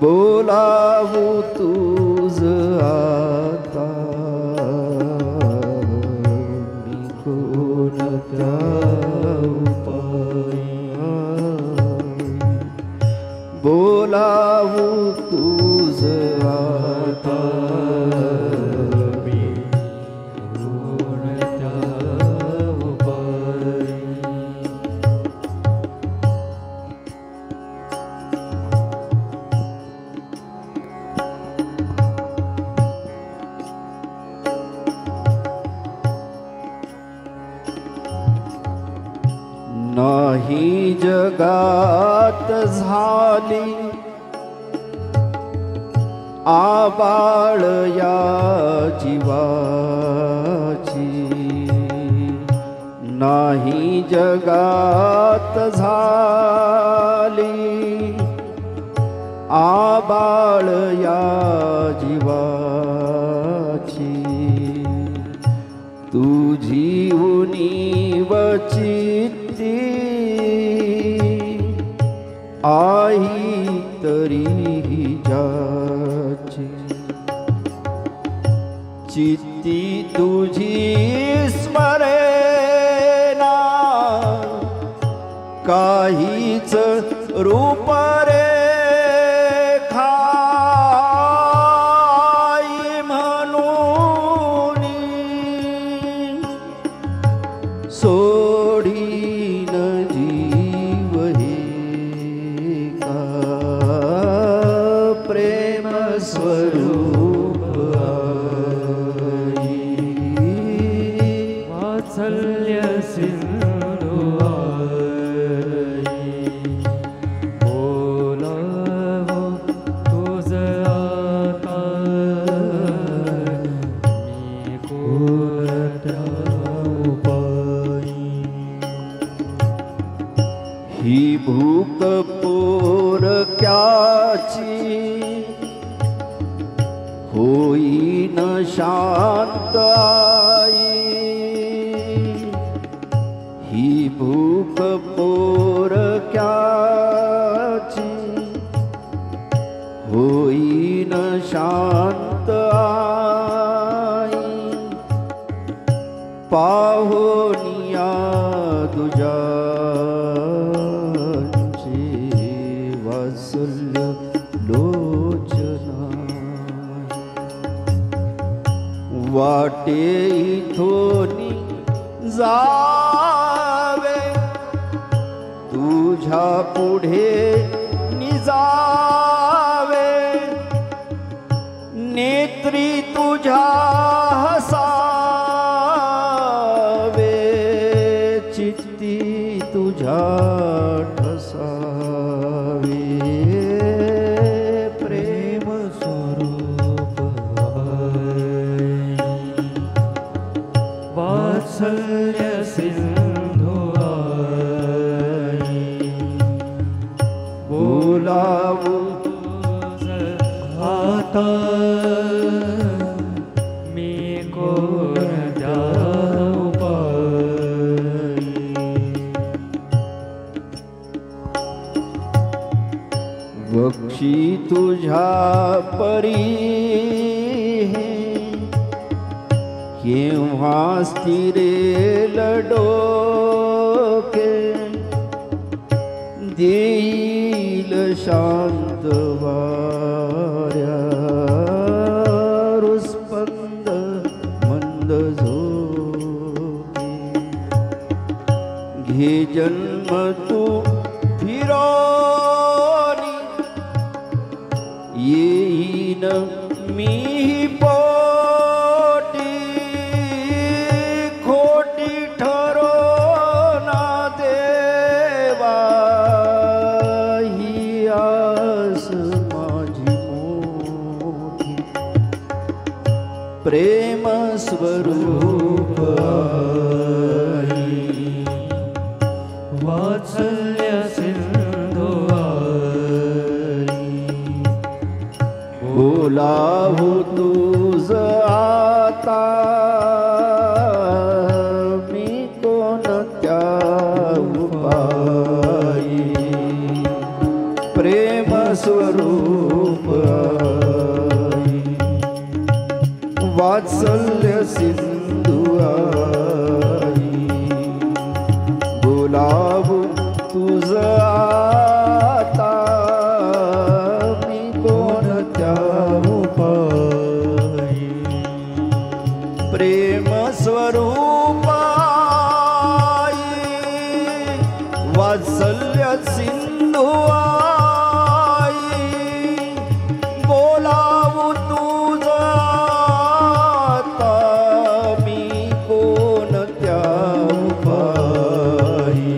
बोलावू तुझ आता मी कोणत्या उपाय बोलावू तुझ आता मी कोणत्या उपाय नाही जगात झाली आबाळ या जीवाची नाही जगात झाली आबाळ या जीवाची तुझी उणीव चित्ती आई तरीही जाची चित्ती तुझी स्मरेना काहीच रूप रेखा म्हणून सोडीन जीव हे का प्रेम स्वरूप आई वात्सल्य सिंधू आई बोलावो तुझ आता मी कोणत्या ही भूक पोरक्याची होईन शांत आई ही भूक पोरक्याची होईन शांत आई पाहोनिया तुझ्या वात्सल्य लोचना वाटे इथोनी जावे तुझ्या पुढे निजावे नेत्री तुझ्या हसावे चित्ती तुझ्या ठसावे प्रेम स्वरूप वात्सल्य सिंधू आई बोलावू आता मी कोणत्या उपाय वक्षी तुझ्या परी केव्हा स्थिरेल डोके देईल शांत वाऱ्या रुस्पंद मंद झोके घे जन्म तू फिरोनी येईन मी पोटी खोटी ठरो ना देवा ही आस माझी मोठी प्रेम स्वरूप आई वात्सल्य सिंधू आई बोलावू तुझ आता मी कोणत्या उपायी प्रेम प्रेम स्वरूप आई, वात्सल्य सिंधू आई, बोलावू तुझ आता मी कोणत्या उपायी, प्रेम स्वरूप आई, वात्सल्य सिंधू आई, बोलावू तुझ आता मी कोणत्या उपायी,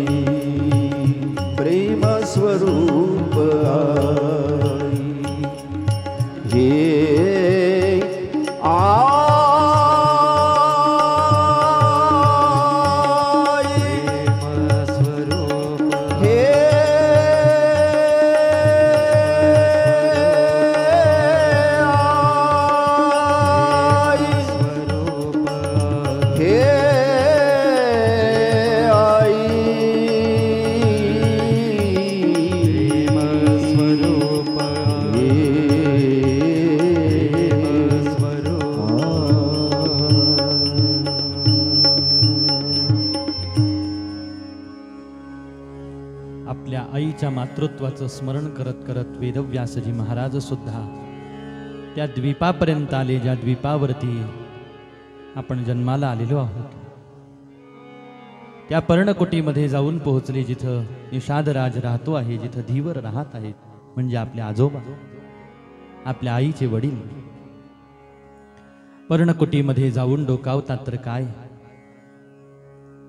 प्रेम स्वरूप आई, हे आपल्या आईच्या मातृत्वाचं स्मरण करत करत वेदव्यासजी महाराज सुद्धा त्या द्वीपापर्यंत आले, ज्या द्वीपावरती आपण जन्माला आलेलो आहोत. त्या पर्णकुटीमध्ये जाऊन पोहोचले जिथं निषादराज राहतो आहे, जिथं धीवर राहत आहेत, म्हणजे आपले आजोबा, आपल्या आईचे वडील. पर्णकुटीमध्ये जाऊन डोकावतात तर काय,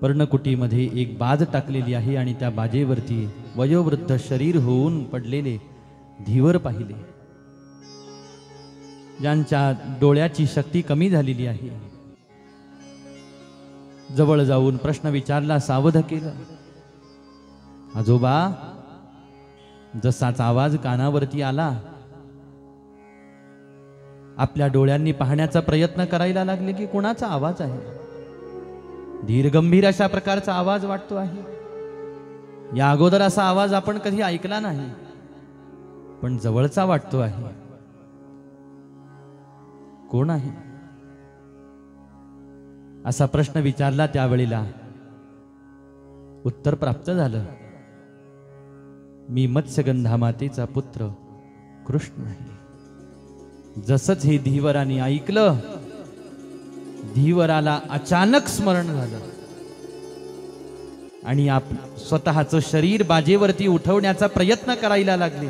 पर्णकुटीमध्ये एक बाज टाकलेली आहे आणि त्या बाजेवरती वयोवृद्ध शरीर होऊन पडलेले धीवर पाहिले, ज्यांच्या डोळ्याची शक्ती कमी झालेली आहे. जवळ जाऊन प्रश्न विचारला, सावध केलं. आजोबा, जसाच आवाज कानावरती आला, आपल्या डोळ्यांनी पाहण्याचा प्रयत्न करायला लागले की कोणाचा आवाज आहे. धीर गंभीर अशा प्रकारचा आवाज वाटतो आहे. या अगोदर असा आवाज आपण कधी ऐकला नाही, पण जवळचा वाटतो आहे. कोण आहे असा प्रश्न विचारला. त्यावेळेला उत्तर प्राप्त झालं, मी मत्स्यगंधा मातेचा पुत्र कृष्ण आहे. जसंच हे धीवराने ऐकलं, धीवराला अचानक स्मरण झालं आणि स्वतःचं शरीर बाजेवरती उठवण्याचा प्रयत्न करायला लागले.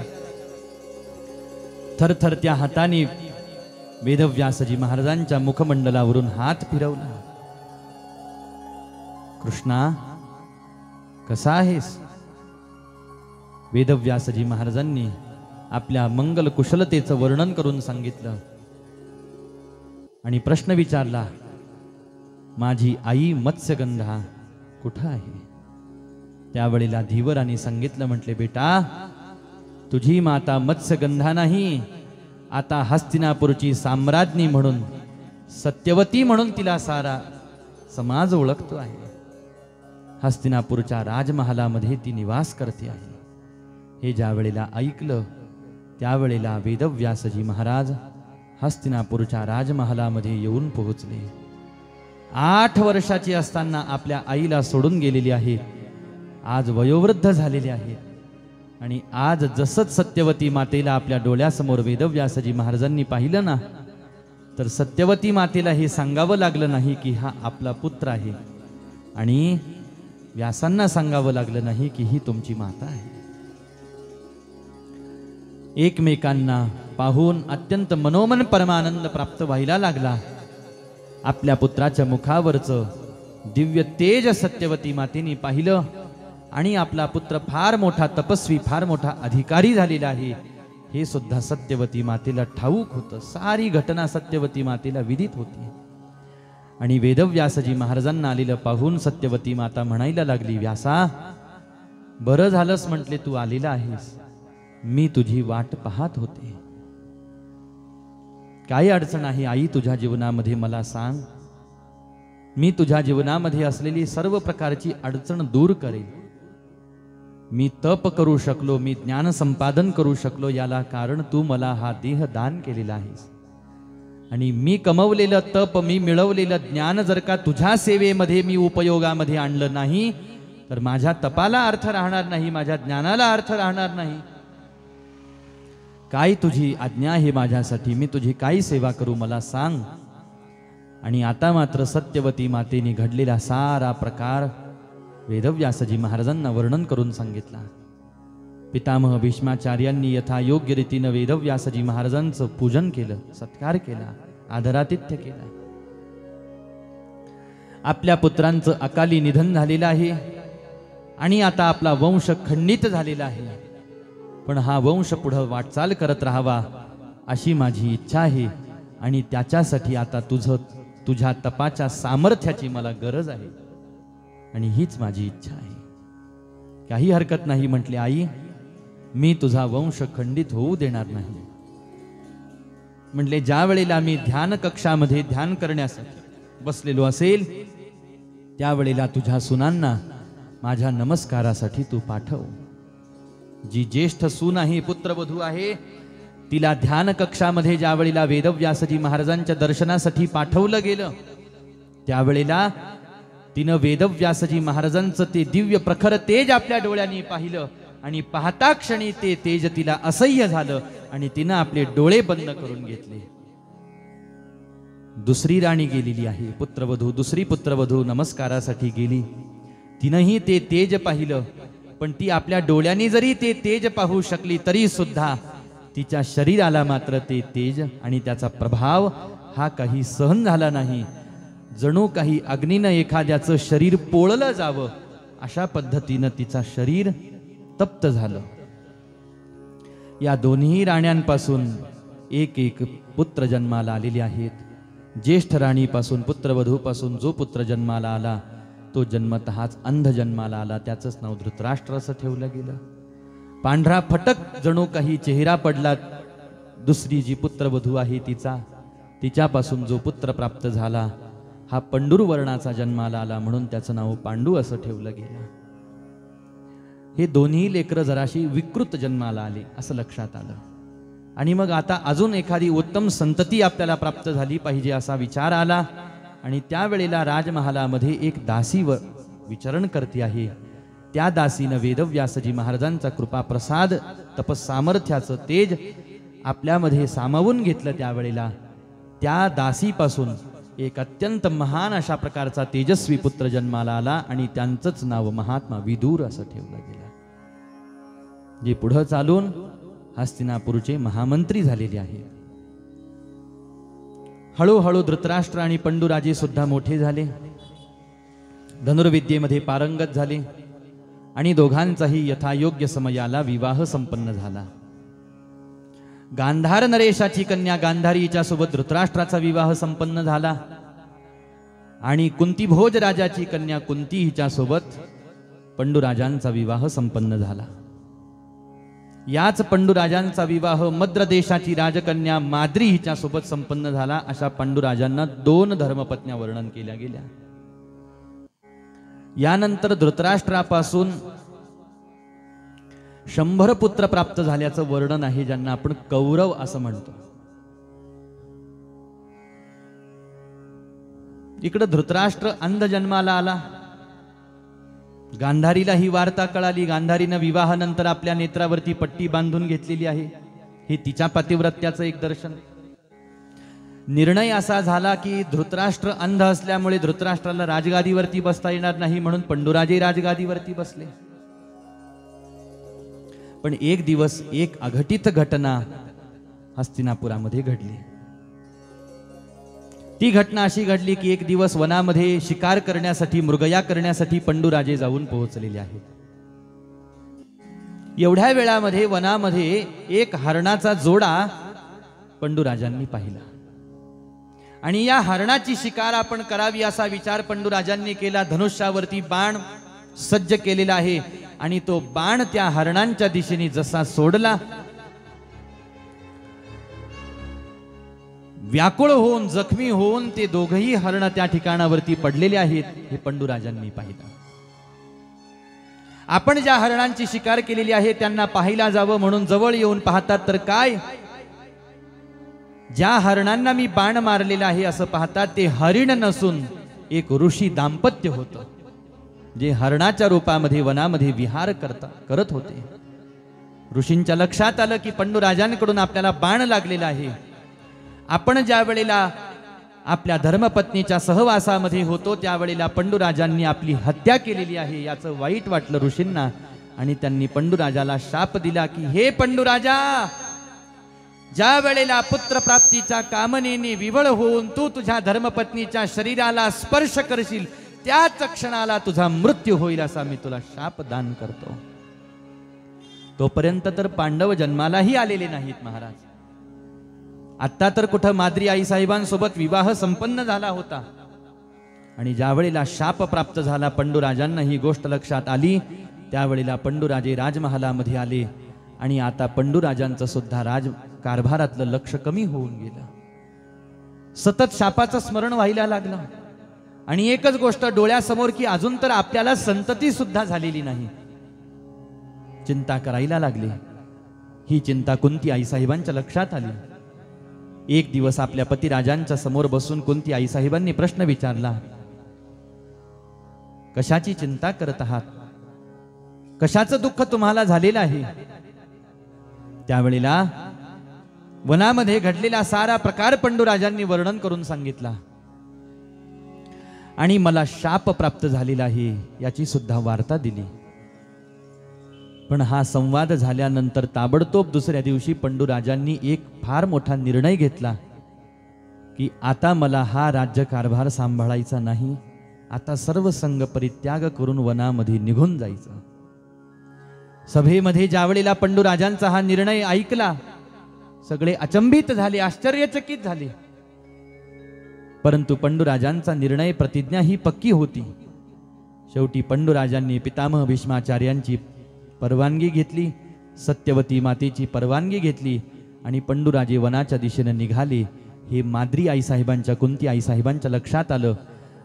थरथर त्या हाताने वेदव्यासजी महाराजांच्या मुखमंडलावरून हात फिरवला. कृष्णा, कसा आहेस? वेदव्यासजी महाराजांनी आपल्या मंगल कुशलतेचं वर्णन करून सांगितलं आणि प्रश्न विचारला, माझी आई मत्स्यगंधा कुठं आहे? त्यावेळेला धीवराने सांगितलं, म्हटले, बेटा, तुझी माता मत्स्यगंधा नाही, आता हस्तिनापूरची साम्राज्ञी म्हणून, सत्यवती म्हणून तिला सारा समाज ओळखतो आहे. हस्तिनापूरच्या राजमहालामध्ये ती निवास करते आहे. हे ज्या वेळेला ऐकलं, त्यावेळेला वेदव्यासजी महाराज हस्तिनापूरच्या राजमहालामध्ये येऊन पोहोचले. 8 वर्षाची असताना आपल्या आईला सोडून गेलेली आहे, आज वयोवृद्ध झालेले आहेत आणि आज जसंच सत्यवती मातेला आपल्या डोळ्यासमोर वेदव्यासजी महाराजांनी पाहिलं ना, तर सत्यवती मातेला हे सांगावं लागलं नाही की हा आपला पुत्र आहे आणि व्यासांना सांगावं लागलं नाही की ही तुमची माता आहे. एकमेकांना पाहून अत्यंत मनोमन परमानंद प्राप्त व्हायला लागला. आपल्या पुत्राच्या मुखावरचं दिव्य तेज सत्यवती मातेने पाहिलं आणि आपला पुत्र फार मोठा तपस्वी, फार मोठा अधिकारी झालेला आहे हे सुद्धा सत्यवती मातेला ठाऊक होतं. सारी घटना सत्यवती मातेला विदित होती आणि वेदव्यासजी महाराजांना आलेलं पाहून सत्यवती माता म्हणायला लागली, व्यासा, बरं झालंस म्हटले तू आलेला आहेस, मी तुझी वाट पाहत होते. काय अडचण आहे आई तुझ्या जीवनामध्ये मला सांग, मी तुझ्या जीवनामध्ये असलेली सर्व प्रकारची अडचण दूर करेल. मी तप करू शकलो, मी ज्ञान संपादन करू शकलो, याला कारण तू मला हा देह दान केलेला आहेस. आणि मी कमवलेलं तप, मी मिळवलेलं ज्ञान जर का तुझ्या सेवेमध्ये मी उपयोगामध्ये आणलं नाही तर माझ्या तपाला अर्थ राहणार नाही, माझ्या ज्ञानाला अर्थ राहणार नाही. काय तुझी आज्ञा आहे माझ्यासाठी, मी तुझी काय सेवा करू मला सांग. आणि आता मात्र सत्यवती मातेने घडलेला सारा प्रकार वेदव्यासजी महाराजांना वर्णन करून सांगितला. पितामह भीष्माचार्यांनी यथा योग्य रीतीनं वेदव्यासजी महाराजांचं पूजन केलं, सत्कार केला, आदरातिथ्य केला. आपल्या पुत्रांचं अकाली निधन झालेलं आहे आणि आता आपला वंश खंडित झालेला आहे. पण हा वंश पुढे वाटचाल करत राहावा अशी माझी इच्छा आहे आणि त्याच्यासाठी आता तुझ्या तपाच्या सामर्थ्याची मला गरज आहे आणि हीच माझी इच्छा आहे. काही हरकत नाही म्हटले, आई मी तुझा वंश खंडित होऊ देणार नाही. म्हटले, ज्या वेळेला मी ध्यान कक्षामध्ये ध्यान करण्यासाठी बसलेलो असेल त्यावेळेला तुझ्या सुनांना माझ्या नमस्कारासाठी तू पाठव. जी ज्येष्ठ सून आहे, पुत्रवधू आहे, तिला ध्यान कक्षामध्ये ज्या वेळेला वेदव्यासजी महाराजांच्या दर्शनासाठी पाठवलं गेलं त्यावेळेला तिनं वेदव्यासजी महाराजांचं ते दिव्य प्रखर तेज आपल्या डोळ्यांनी पाहिलं आणि पाहता क्षणी ते तेज तिला असह्य झालं आणि तिनं आपले डोळे बंद करून घेतले. दुसरी राणी गेलेली आहे, पुत्रवधू, दुसरी पुत्रवधू नमस्कारासाठी गेली. तिनंही ते तेज पाहिलं, पण ती आपल्या डोळ्यांनी जरी ते तेज पाहू शकली तरी सुद्धा तिच्या शरीराला मात्र ते तेज आणि त्याचा प्रभाव हा काही सहन झाला नाही. जणू काही अग्नीनं एखाद्याचं शरीर पोळलं जावं अशा पद्धतीनं तिचं शरीर तप्त झालं. या दोन्ही राण्यांपासून एक एक पुत्र जन्माला आलेले आहेत. ज्येष्ठ राणीपासून, पुत्रवधूपासून जो पुत्र जन्माला आला तो जन्मतःच अंध जन्माला आला. त्याचंच नाव धृतराष्ट्र असं ठेवलं गेलं. पांढरा फटक जणू काही चेहरा पडला. दुसरी जी पुत्रवधू आहे तिच्यापासून जो पुत्र प्राप्त झाला हा पंडुरवर्णाचा जन्माला आला म्हणून त्याचं नाव पांडू असं ठेवलं गेलं. हे दोन्ही लेकरं जराशी विकृत जन्माला आले असं लक्षात आलं. आणि मग आता अजून एखादी उत्तम संतती आपल्याला प्राप्त झाली पाहिजे असा विचार आला. आणि त्यावेळेला राजमहालामध्ये एक दासी विचरण करते आहे. त्या दासीनं वेदव्यासजी महाराजांचा कृपा प्रसाद तपसामर्थ्याचं तेज आपल्यामध्ये सामावून घेतलं. त्यावेळेला त्या दासीपासून एक अत्यंत महान अशा प्रकारचा तेजस्वी पुत्र जन्माला आला आणि त्यांचंच नाव महात्मा विदूर असं ठेवलं गेलं, जे पुढं चालून हस्तिनापूरचे महामंत्री झालेले आहेत. हळूहळू धृतराष्ट्र आणि पंडूराजे सुद्धा मोठे झाले, धनुर्विद्येमध्ये पारंगत झाले आणि दोघांचाही यथायोग्य समयाला विवाह संपन्न झाला. गांधार नरेशाची कन्या गांधारी हिच्या सोबत धृतराष्ट्राचा विवाह संपन्न झाला आणि कुंतीभोज राजाची कन्या कुंती हिच्या सोबत पंडूराजांचा विवाह संपन्न झाला. याच पंडूराजांचा विवाह मद्र देशाची राजकन्या माद्री हिच्या सोबत संपन्न झाला. अशा पंडूराजांना 2 धर्मपत्न्या वर्णन केल्या गेल्या. यानंतर धृतराष्ट्रापासून 100 पुत्र प्राप्त झाल्याचं वर्णन आहे, ज्यांना आपण कौरव असं म्हणतो. इकडे धृतराष्ट्र अंध जन्माला आला. गांधारीला ही वार्ता कळाली. गांधारीनं विवाहानंतर आपल्या नेत्रावरती पट्टी बांधून घेतलेली आहे. हे तिच्या पतिव्रत्याचं एक दर्शन. निर्णय असा झाला की धृतराष्ट्र अंध असल्यामुळे धृतराष्ट्राला राजगादीवरती बसता येणार नाही म्हणून पंडूराजे राजगादीवरती बसले. पण एक दिवस एक अघटित घटना हस्तिनापुरामध्ये घडली. ती घटना अशी घडली की एक दिवस वनामध्ये शिकार करण्यासाठी, मृगया करण्यासाठी पंडूराजे जाऊन पोहोचलेले आहेत. एवढ्या वेळामध्ये वनामध्ये एक हरणाचा जोडा पंडूराजांनी पाहिला आणि या हरणाची शिकार आपण करावी असा विचार पंडूराजांनी केला. धनुष्यावरती बाण सज्ज केलेला आहे आणि तो बाण त्या हरणांच्या दिशेने जसा सोडला, व्याकुळ होऊन जखमी होऊन ते दोघही हरण त्या ठिकाणावरती पडलेले आहेत. हे पंडूराजांनी पाहिलं आपण ज्या हरणांची शिकार केलेली आहे त्यांना पाहायला जावं म्हणून जवळ येऊन पाहतात तर काय, ज्या हरणांना मी बाण मारलेला आहे असं पाहतात ते हरिण नसून एक ऋषी दाम्पत्य होतं, जे हरणाच्या रूपामध्ये वनामध्ये विहार करत होते. ऋषींच्या लक्षात आलं की पंडूराजांकडून आपल्याला बाण लागलेला आहे. आपण ज्या वेळेला आपल्या धर्मपत्नीच्या सहवासामध्ये होतो त्यावेळेला पंडूराजांनी आपली हत्या केलेली आहे याचं वाईट वाटलं ऋषींना, आणि त्यांनी पंडूराजाला शाप दिला की हे पंडूराजा, ज्या वेळेला पुत्रप्राप्तीच्या कामनेने विवळ होऊन तू तुझ्या धर्मपत्नीच्या शरीराला स्पर्श करशील त्याच क्षणाला तुझा मृत्यू होईल असा मी तुला शाप दान करतो. तोपर्यंत तर पांडव जन्मालाही आलेले नाहीत महाराज. आता तर कुठं माद्री आईसाहेबांसोबत विवाह संपन्न झाला होता, आणि ज्या वेळेला शाप प्राप्त झाला पंडूराजांना ही गोष्ट लक्षात आली त्यावेळेला पंडूराजे राजमहालामध्ये आले, आणि आता पंडूराजांचं सुद्धा राजकारभारातलं लक्ष कमी होऊन गेलं. सतत शापाचं स्मरण व्हायला लागलं, आणि एकच गोष्ट डोळ्यासमोर की अजून तर आपल्याला संतती सुद्धा झालेली नाही. चिंता करायला लागली. ही चिंता कुंती आईसाहेबांच्या लक्षात आली. एक दिवस आपल्या पतिराजांच्या समोर बसून कुंती आईसाहेबांनी प्रश्न विचारला, कशाची चिंता करत आहात, कशाचं दुःख तुम्हाला झालेलं आहे. त्यावेळेला वनामध्ये घडलेला सारा प्रकार पंडूराजांनी वर्णन करून सांगितला, आणि मला शाप प्राप्त झालेला आहे याची सुद्धा वार्ता दिली. पण हा संवाद झाल्यानंतर ताबडतोब दुसऱ्या दिवशी पंडूराजांनी एक फार मोठा निर्णय घेतला की आता मला हा राज्यकारभार सांभाळायचा नाही, आता सर्व संग परित्याग करून वनामध्ये निघून जायचं. सभेमध्ये ज्यावेळेला पंडूराजांचा हा निर्णय ऐकला सगळे अचंबित झाले, आश्चर्यचकित झाले. परंतु पंडूराजांचा निर्णय प्रतिज्ञा ही पक्की होती. शेवटी पंडूराजांनी पितामह भीष्माचार्यांची परवानगी घेतली, सत्यवती मातेची परवानगी घेतली, आणि पंडूराजे वनाच्या दिशेने निघाले. हे माद्री आईसाहेबांच्या कुंती आईसाहेबांच्या लक्षात आलं,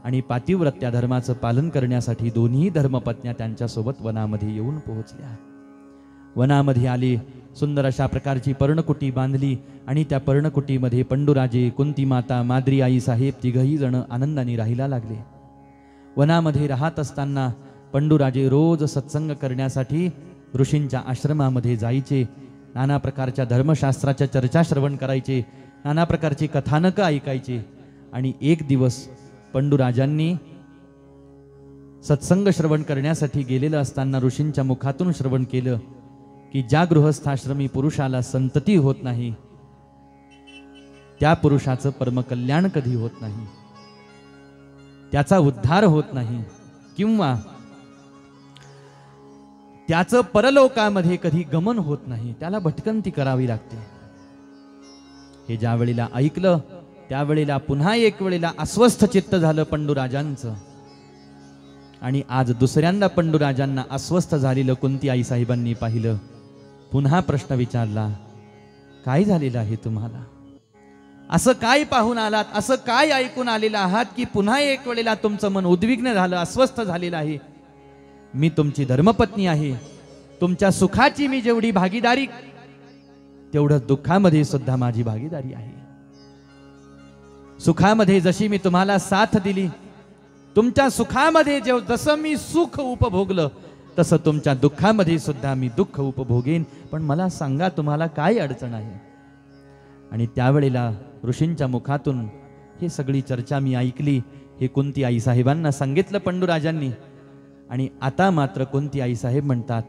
आणि पातिव्रत्या धर्माचं पालन करण्यासाठी दोन्ही धर्मपत्न्या त्यांच्यासोबत वनामध्ये येऊन पोहोचल्या. वनामध्ये आले, सुंदर अशा प्रकारची पर्णकुटी बांधली, आणि त्या पर्णकुटीमध्ये पंडूराजे, कुंती माता, माद्री आई साहेब तिघही जण आनंदाने राहायला लागले. वनामध्ये राहत असताना पंडूराजे रोज सत्संग करण्यासाठी ऋषींच्या आश्रमामध्ये जायचे, नाना प्रकारच्या धर्मशास्त्राच्या चर्चा श्रवण करायचे, नाना प्रकारची कथानकं ऐकायचे. आणि एक दिवस पंडूराजांनी सत्संग श्रवण करण्यासाठी गेलेलं असताना ऋषींच्या मुखातून श्रवण केलं की ज्या गृहस्थाश्रमी पुरुषाला संतती होत नाही त्या पुरुषाचं परमकल्याण कधी होत नाही, त्याचा उद्धार होत नाही, किंवा त्याचं परलोकामध्ये कधी गमन होत नाही, त्याला भटकंती करावी लागते. हे ज्या वेळेला ऐकलं त्यावेळेला पुन्हा एक वेळेला अस्वस्थ चित्त झालं पंडूराजांचं. आणि आज दुसऱ्यांदा पंडूराजांना अस्वस्थ झालेलं कुंती आई साहेबांनी पाहिलं. पुन्हा प्रश्न विचारला, काय झालेलं आहे तुम्हाला, असं काय पाहून आलात, असं काय ऐकून आलेलं आहात की पुन्हा एक वेळेला तुमचं मन उद्विग्न झालं, अस्वस्थ झालेलं आहे. मी तुमची धर्मपत्नी आहे, तुमच्या सुखाची मी जेवढी भागीदारी तेवढं दुःखामध्ये सुद्धा माझी भागीदारी आहे. सुखामध्ये जशी मी तुम्हाला साथ दिली, तुमच्या सुखामध्ये जसं मी सुख उपभोगलं तसं तुमच्या दुःखामध्ये सुद्धा मी दुःख उपभोगेन. पण मला सांगा तुम्हाला काय अडचण आहे. आणि त्यावेळेला ऋषींच्या मुखातून हे सगळी चर्चा मी ऐकली. हे कुंती आई साहेबांना सांगितलं पंडूराजांनी. आणि आता मात्र कुंती आई साहेब म्हणतात,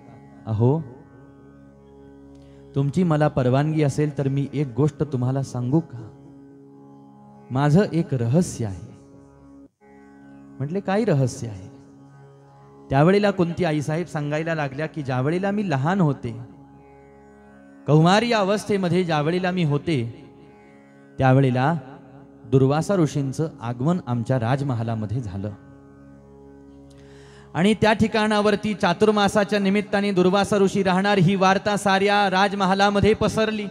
अहो तुमची मला परवानगी असेल तर मी एक गोष्ट तुम्हाला सांगू का, माझं एक रहस्य आहे. म्हटले काय रहस्य आहे. त्यावेळेला कुंती आई साहेब सांगायला लागल्या की ज्यावेळेला मी लहान होते, कौमारी अवस्थेमध्ये ज्यावेळेला मी होते त्यावेळेला दुर्वासा ऋषींचं आगमन आमच्या राजमहालामध्ये झालं. आणि त्या ठिकाणावरती चातुर्मासाच्या निमित्ताने दुर्वासा ऋषी राहणार ही वार्ता साऱ्या राजमहालामध्ये पसरली.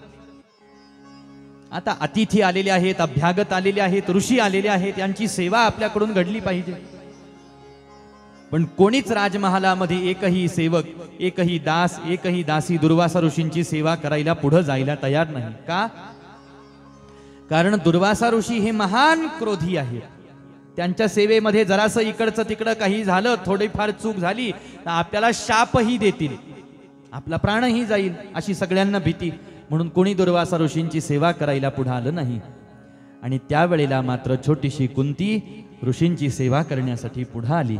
आता अतिथी आलेले आहेत, अभ्यागत आलेले आहेत, ऋषी आलेले आहेत, यांची सेवा आपल्याकडून घडली पाहिजे. पण कोणीच राजमहालामध्ये एकही सेवक, एकही दास, एकही दासी दुर्वासा ऋषींची सेवा करायला पुढे जायला तयार नाही. का? कारण दुर्वासा ऋषी हे महान क्रोधी आहेत. त्यांच्या सेवेमध्ये जरासं इकडचं तिकडं काही झालं, थोडीफार चूक झाली तर आपल्याला शापही देतील, आपला प्राणही जाईल, अशी सगळ्यांना भीती. म्हणून कोणी दुर्वासा ऋषींची सेवा करायला पुढे आलं नाही. आणि त्यावेळेला मात्र छोटीशी कुंती ऋषींची सेवा करण्यासाठी पुढे आली.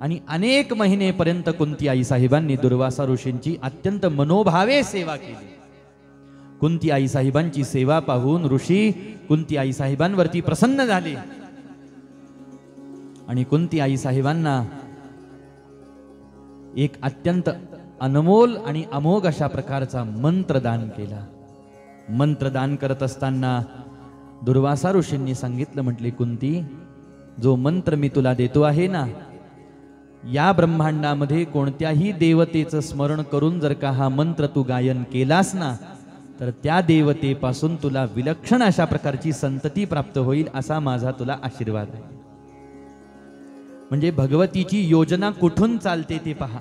आणि अनेक महिनेपर्यंत कुंती आई साहेबांनी दुर्वासा ऋषींची अत्यंत मनोभावे सेवा केली. कुंती आई साहेबांची सेवा पाहून ऋषी कुंती आई साहेबांवरती प्रसन्न झाले आणि कुंती आई साहेबांना एक अत्यंत अनमोल आणि अमोघ अशा प्रकारचा मंत्रदान केला. मंत्रदान करत असताना दुर्वासा ऋषींनी सांगितलं, म्हटले कुंती, जो मंत्र मी तुला देतो आहे ना, या ब्रह्मांडामध्ये कोणत्याही देवतेचं स्मरण करून जर का हा मंत्र तू गायन केलास ना, तर त्या देवतेपासून तुला विलक्षण अशा प्रकारची संतती प्राप्त होईल, असा माझा तुला आशीर्वाद आहे. म्हणजे भगवतीची योजना कुठून चालते ते पहा.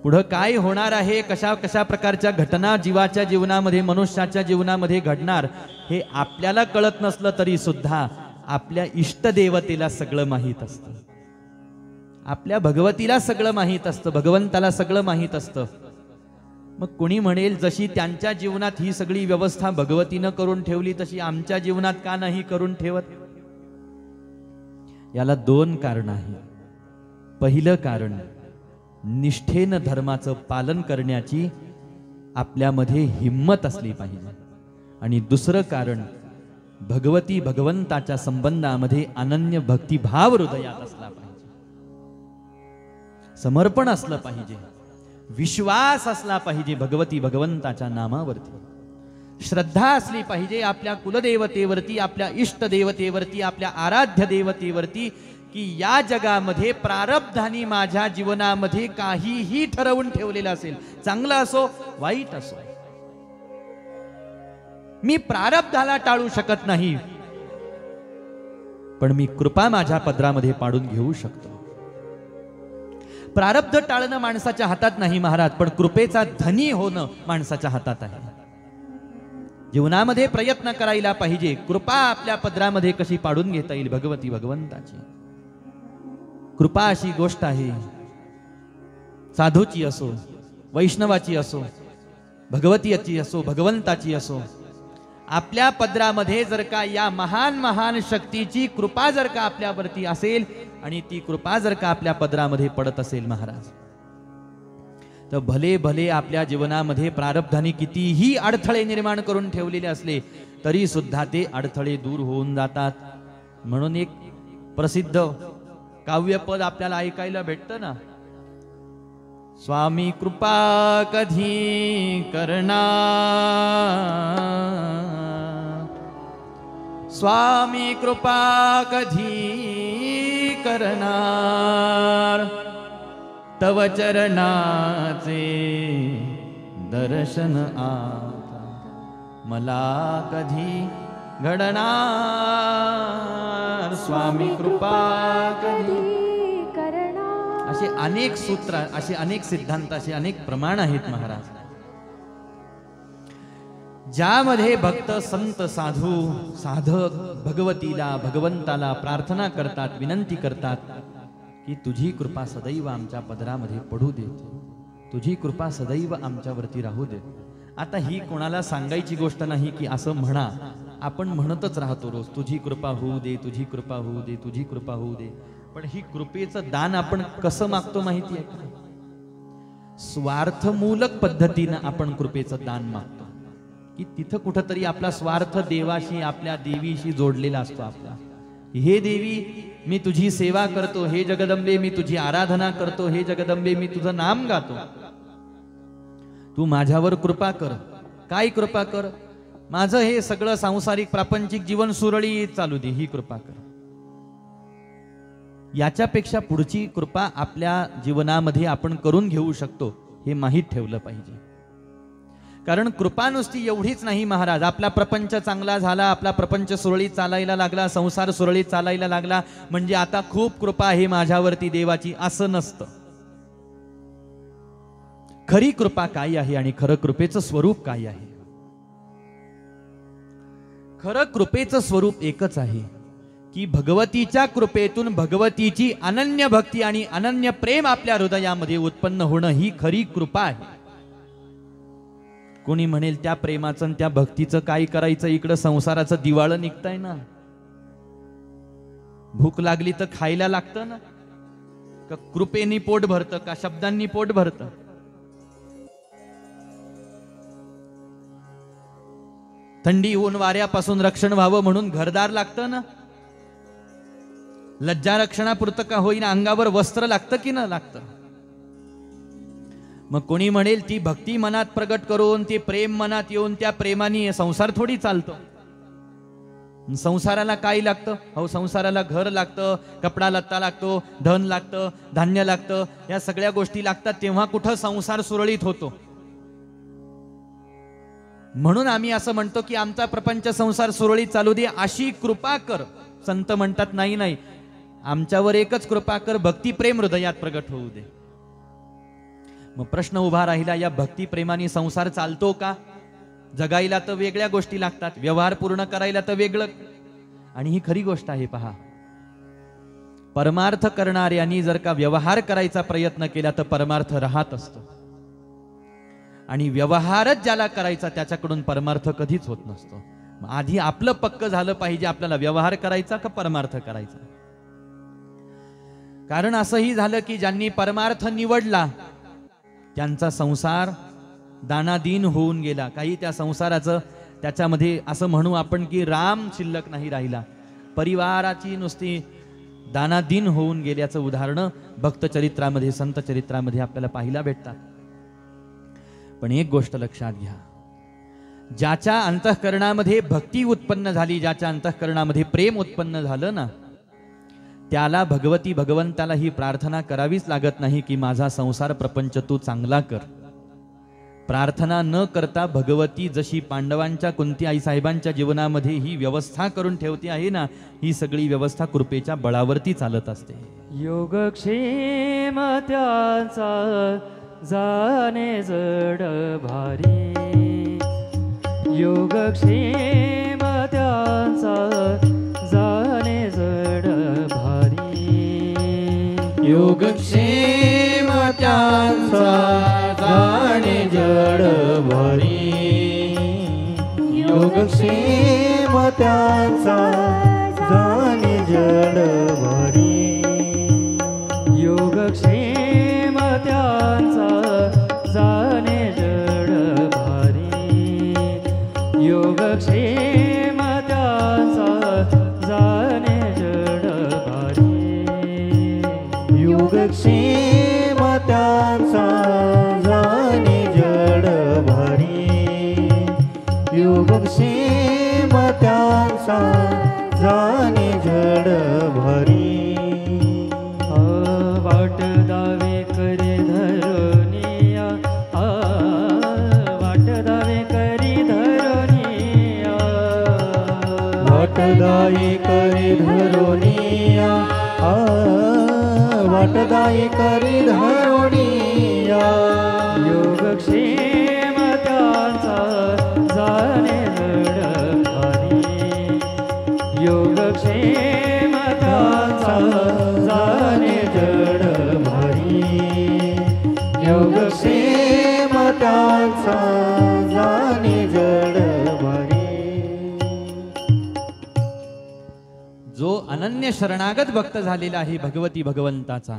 पुढं काय होणार आहे, कशा कशा प्रकारच्या घटना जीवाच्या जीवनामध्ये, मनुष्याच्या जीवनामध्ये घडणार, हे आपल्याला कळत नसलं तरी सुद्धा आपल्या इष्टदेवतेला सगळं माहीत असतं. आपल्या भगवतीला सगळं माहीत असतं, भगवंताला सगळं माहीत असतं. मग कोणी म्हणेल, जशी त्यांच्या जीवनात ही सगळी व्यवस्था भगवतीनं करून ठेवली, तशी आमच्या जीवनात का नाही करून ठेवत? याला दोन कारण आहेत. पहिलं कारण, निष्ठेनं धर्माचं पालन करण्याची आपल्यामध्ये हिम्मत असली पाहिजे. आणि दुसरं कारण, भगवती भगवंताच्या संबंधामध्ये अनन्य भक्तिभाव हृदयात असला पाहिजे, समर्पण असलं पाहिजे, विश्वास असला पाहिजे भगवती भगवंताच्या नामावरती, श्रद्धा असली पाहिजे आपल्या कुलदेवतेवरती, आपल्या इष्ट देवतेवरती, आपल्या आराध्य देवतेवरती, की या जगामध्ये प्रारब्धानी माझ्या जीवनामध्ये काहीही ठरवून ठेवलेलं असेल, चांगलं असो वाईट असो, मी प्रारब्धाला टाळू शकत नाही, पण मी कृपा माझ्या पदरामध्ये पाडून घेऊ शकतो. प्रारब्ध टाळणं माणसाच्या हातात नाही महाराज, पण कृपेचा धनी होणं माणसाच्या हातात आहे. जीवनामध्ये प्रयत्न करायला पाहिजे, कृपा आपल्या पदरामध्ये कशी पाडून घेता येईल भगवती भगवंताची. कृपा अशी गोष्ट आहे, साधूची असो, वैष्णवाची असो, भगवतीची असो, भगवंताची असो, आपल्या पदरामध्ये जर का या महान महान शक्तीची कृपा जर का आपल्यावरती असेल आणि ती कृपा जर का आपल्या पदरामध्ये पडत असेल महाराज, तर भले भले आपल्या जीवनामध्ये प्रारब्धाने कितीही अडथळे निर्माण करून ठेवलेले असले तरी सुद्धा ते अडथळे दूर होऊन जातात. म्हणून एक प्रसिद्ध काव्यपद आपल्याला ऐकायला भेटतं ना, स्वामी कृपा कधी करणार, स्वामी कृपा कधी करणार, तव चरणाचे दर्शन आता मला कधी घडणार, स्वामी कृपा कधी करणार. असे अनेक सूत्र, असे अनेक सिद्धांत, असे अनेक प्रमाण आहेत महाराज, ज्यामध्ये भक्त संत साधू साधक भगवतीला भगवंताला प्रार्थना करतात, विनंती करतात की तुझी कृपा सदैव आमच्या पदरामध्ये पडू दे, तुझी कृपा सदैव आमच्यावरती राहू दे. आता ही कोणाला सांगायची गोष्ट नाही की असं म्हणा, आपण म्हणतच राहतो रोज, तुझी कृपा होऊ दे, तुझी कृपा होऊ दे, तुझी कृपा होऊ दे. पण ही कृपेचं दान आपण कसं मागतो माहिती आहे का? स्वार्थमूलक पद्धतीनं आपण कृपेचं दान मागतो, की तिथं कुठंतरी आपला स्वार्थ देवाशी, आपल्या देवीशी जोडलेला असतो. आपला, हे देवी मी तुझी सेवा करतो, हे जगदंबे मी तुझी आराधना करतो, हे जगदंबे मी तुझं नाम गातो, तू माझ्यावर कृपा कर. काय कृपा कर? माझं हे सगळं सांसारिक प्रापंचिक जीवन सुरळीत चालू दे, ही कृपा कर. याच्यापेक्षा पुढची कृपा आपल्या जीवनामध्ये आपण करून घेऊ शकतो हे माहीत ठेवलं पाहिजे. कारण कृपा नुसती एवढीच नाही महाराज. आपला प्रपंच चांगला झाला, आपला प्रपंच सुरळीत चालायला लागला, संसार सुरळीत चालायला लागला म्हणजे आता खूप कृपा आहे माझ्यावरती देवाची, असं नसतं. खरी कृपा काय आहे आणि खरं कृपेचं स्वरूप काय आहे? खरं कृपेचं स्वरूप एकच आहे की भगवतीच्या कृपेतून भगवतीची अनन्य भक्ती आणि अनन्य प्रेम आपल्या हृदयामध्ये उत्पन्न होणं ही खरी कृपा आहे. कोणी म्हणेल त्या प्रेमाचं आणि त्या भक्तीचं काय करायचं, इकडं संसाराचं दिवाळं निघतंय ना. भूक लागली तर खायला लागतं ना. का कृपेनी पोट भरतं का शब्दांनी पोट भरतं? थंडी ऊन वाऱ्यापासून रक्षण व्हावं म्हणून घरदार लागतं ना. लज्जा रक्षणापुरतं का होईना अंगावर वस्त्र लागतं की न लागतं? मग कोणी म्हणेल ती भक्ती मनात प्रगट करून ते प्रेम मनात येऊन त्या प्रेमाने संसार थोडी चालतो. संसाराला काय लागतं? हो, संसाराला घर लागतं, कपडा लत्ता लागतो, धन लागतं, धान्य लागतं, या सगळ्या गोष्टी लागतात. तेव्हा कुठं संसार सुरळीत होतो? म्हणून आम्ही असं म्हणतो की आमचा प्रपंच संसार सुरळीत चालू दे अशी कृपा कर. संत म्हणतात नाही नाही, आमच्यावर एकच कृपा कर, भक्ती प्रेम हृदयात प्रगट होऊ दे. मग प्रश्न उभा राहिला, या भक्ती प्रेमाने संसार चालतो का? जगायला तर वेगळ्या गोष्टी लागतात, व्यवहार पूर्ण करायला तर वेगळं. आणि ही खरी गोष्ट आहे. पहा, परमार्थ करणाऱ्यांनी जर का व्यवहार करायचा प्रयत्न केला तर परमार्थ राहत असतो, आणि व्यवहारच ज्याला करायचा त्याच्याकडून परमार्थ कधीच होत नसतो. आधी आपलं पक्क झालं पाहिजे, आपल्याला व्यवहार करायचा का परमार्थ करायचा. कारण असंही झालं की ज्यांनी परमार्थ निवडला त्यांचा संसार दानादीन होऊन गेला. काही त्या संसाराचं त्याच्यामध्ये असं म्हणू आपण की राम शिल्लक नाही राहिला, परिवाराची नुसती दानादीन होऊन गेल्याचं उदाहरण भक्तचरित्रामध्ये संत चरित्रामध्ये आपल्याला पाहायला भेटतात. पण एक गोष्ट लक्षात घ्या, ज्याच्या अंतःकरणामध्ये भक्ती उत्पन्न झाली, ज्याच्या अंतःकरणामध्ये प्रेम उत्पन्न झालं ना, त्याला भगवती भगवंताला ही प्रार्थना करावीच लागत नाही की माझा संसार प्रपंच तू चांगला कर. प्रार्थना न करता भगवती जशी पांडवांच्या कुंती आई साहेबांच्या जीवनामध्ये ही व्यवस्था करून ठेवते आहे ना, ही सगळी व्यवस्था कृपेच्या बळावरती चालत असते. योगक्षेम त्याचा जाणे जड भारी, योगक्षेम त्याचा जाणे जड भारी, योगक्षेम त्यांचा जाणे जड भरी, योगक्षेम त्यांचा जाणे जड भरी, योगक्षेम त्यांचा जाणे जड भारी, योगक्षेम त्यांचा जाणे जड भारी, योगक्षेम त्यांचा जाणे जड भरी, योगक्षेम त्यांचा जाणे जड भरी. वाट दावे करी धरोनिया, वाट दावे करी धरोनिया, वाटदायी करी धरोनिया, वाटदायी करी धरोनिया, योगक्षेम त्यांचा जाणे जड भारी, योगक्षेम त्यांचा जाणे जड भारी, योगक्षेम त्यांचा जाणे जड भरी. जो अनन्य शरणागत भक्त झालेला आहे भगवती भगवंताचा,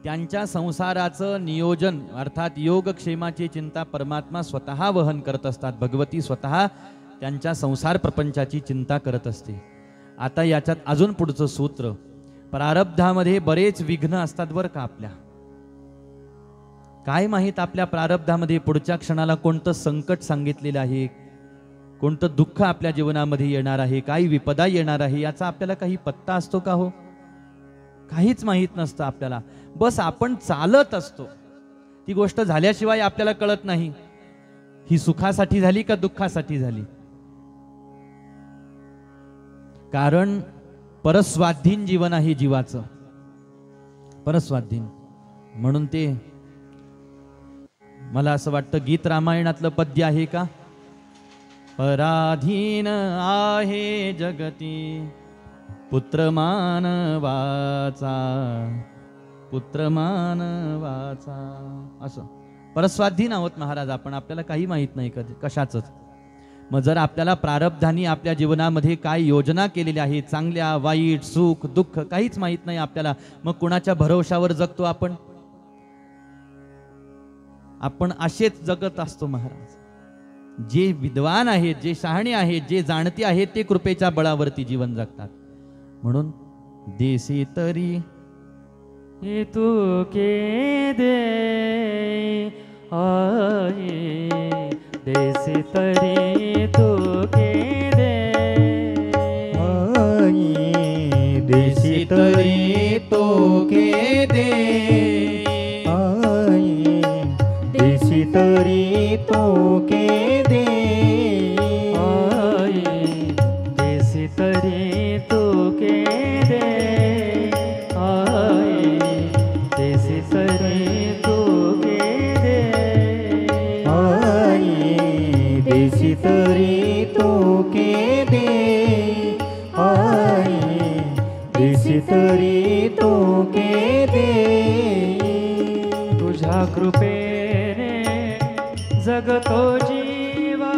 त्यांच्या संसाराचं नियोजन अर्थात योगक्षेमाची चिंता परमात्मा स्वतः वहन करत असतात. भगवती स्वतः त्यांच्या संसार प्रपंचाची चिंता करत असते. आता याच्यात अजून पुढचं सूत्र, प्रारब्धामध्ये बरेच विघ्न असतात बरं का आपल्या. काय माहित आपल्या प्रारब्धामध्ये पुढच्या क्षणाला कोणतं संकट सांगितलेलं आहे, कोणतं दुःख आपल्या जीवनामध्ये येणार आहे, काही विपदा येणार आहे, याचा आपल्याला काही पत्ता असतो का हो? काहीच माहीत नसतं आपल्याला. बस आपण चालत असतो, ती गोष्ट झाल्याशिवाय आपल्याला कळत नाही. ही सुखासाठी झाली का दुःखासाठी झाली? कारण परस्वाधीन जीवन आहे जीवाचं, परस्वाधीन. म्हणून ते मला असं वाटतं गीत रामायणातलं पद्य आहे का, पराधीन आहे जगती पुत्र मानवाचा, पुत्र मानवाचा. असं परस्वाधीन आहोत महाराज आपण, आपल्याला काही माहित नाही कधी कशाचंच. मग जर आपल्याला प्रारब्धानी आपल्या जीवनामध्ये काय योजना केलेल्या आहेत, चांगल्या वाईट सुख दुःख काहीच माहित नाही आपल्याला, मग कुणाच्या भरोशावर जगतो आपण? आपण असेच जगत असतो महाराज. जे विद्वान आहेत, जे शहाणे आहेत, जे जाणते आहेत, ते कृपेच्या बळावरती जीवन जगतात. म्हणून देसी तरी हे तू के दे आहे, देसी तरी तू के दे आई, देशी तरी तो के दे आई, देशी तरी तो के दे आई, देसी तरी तू के दे आई, देसी तरी तू के दे आई, देशी तरी तो के दे आई, देशी तरी तो के दे. तुझ्या कृपेने जगतो जीवा,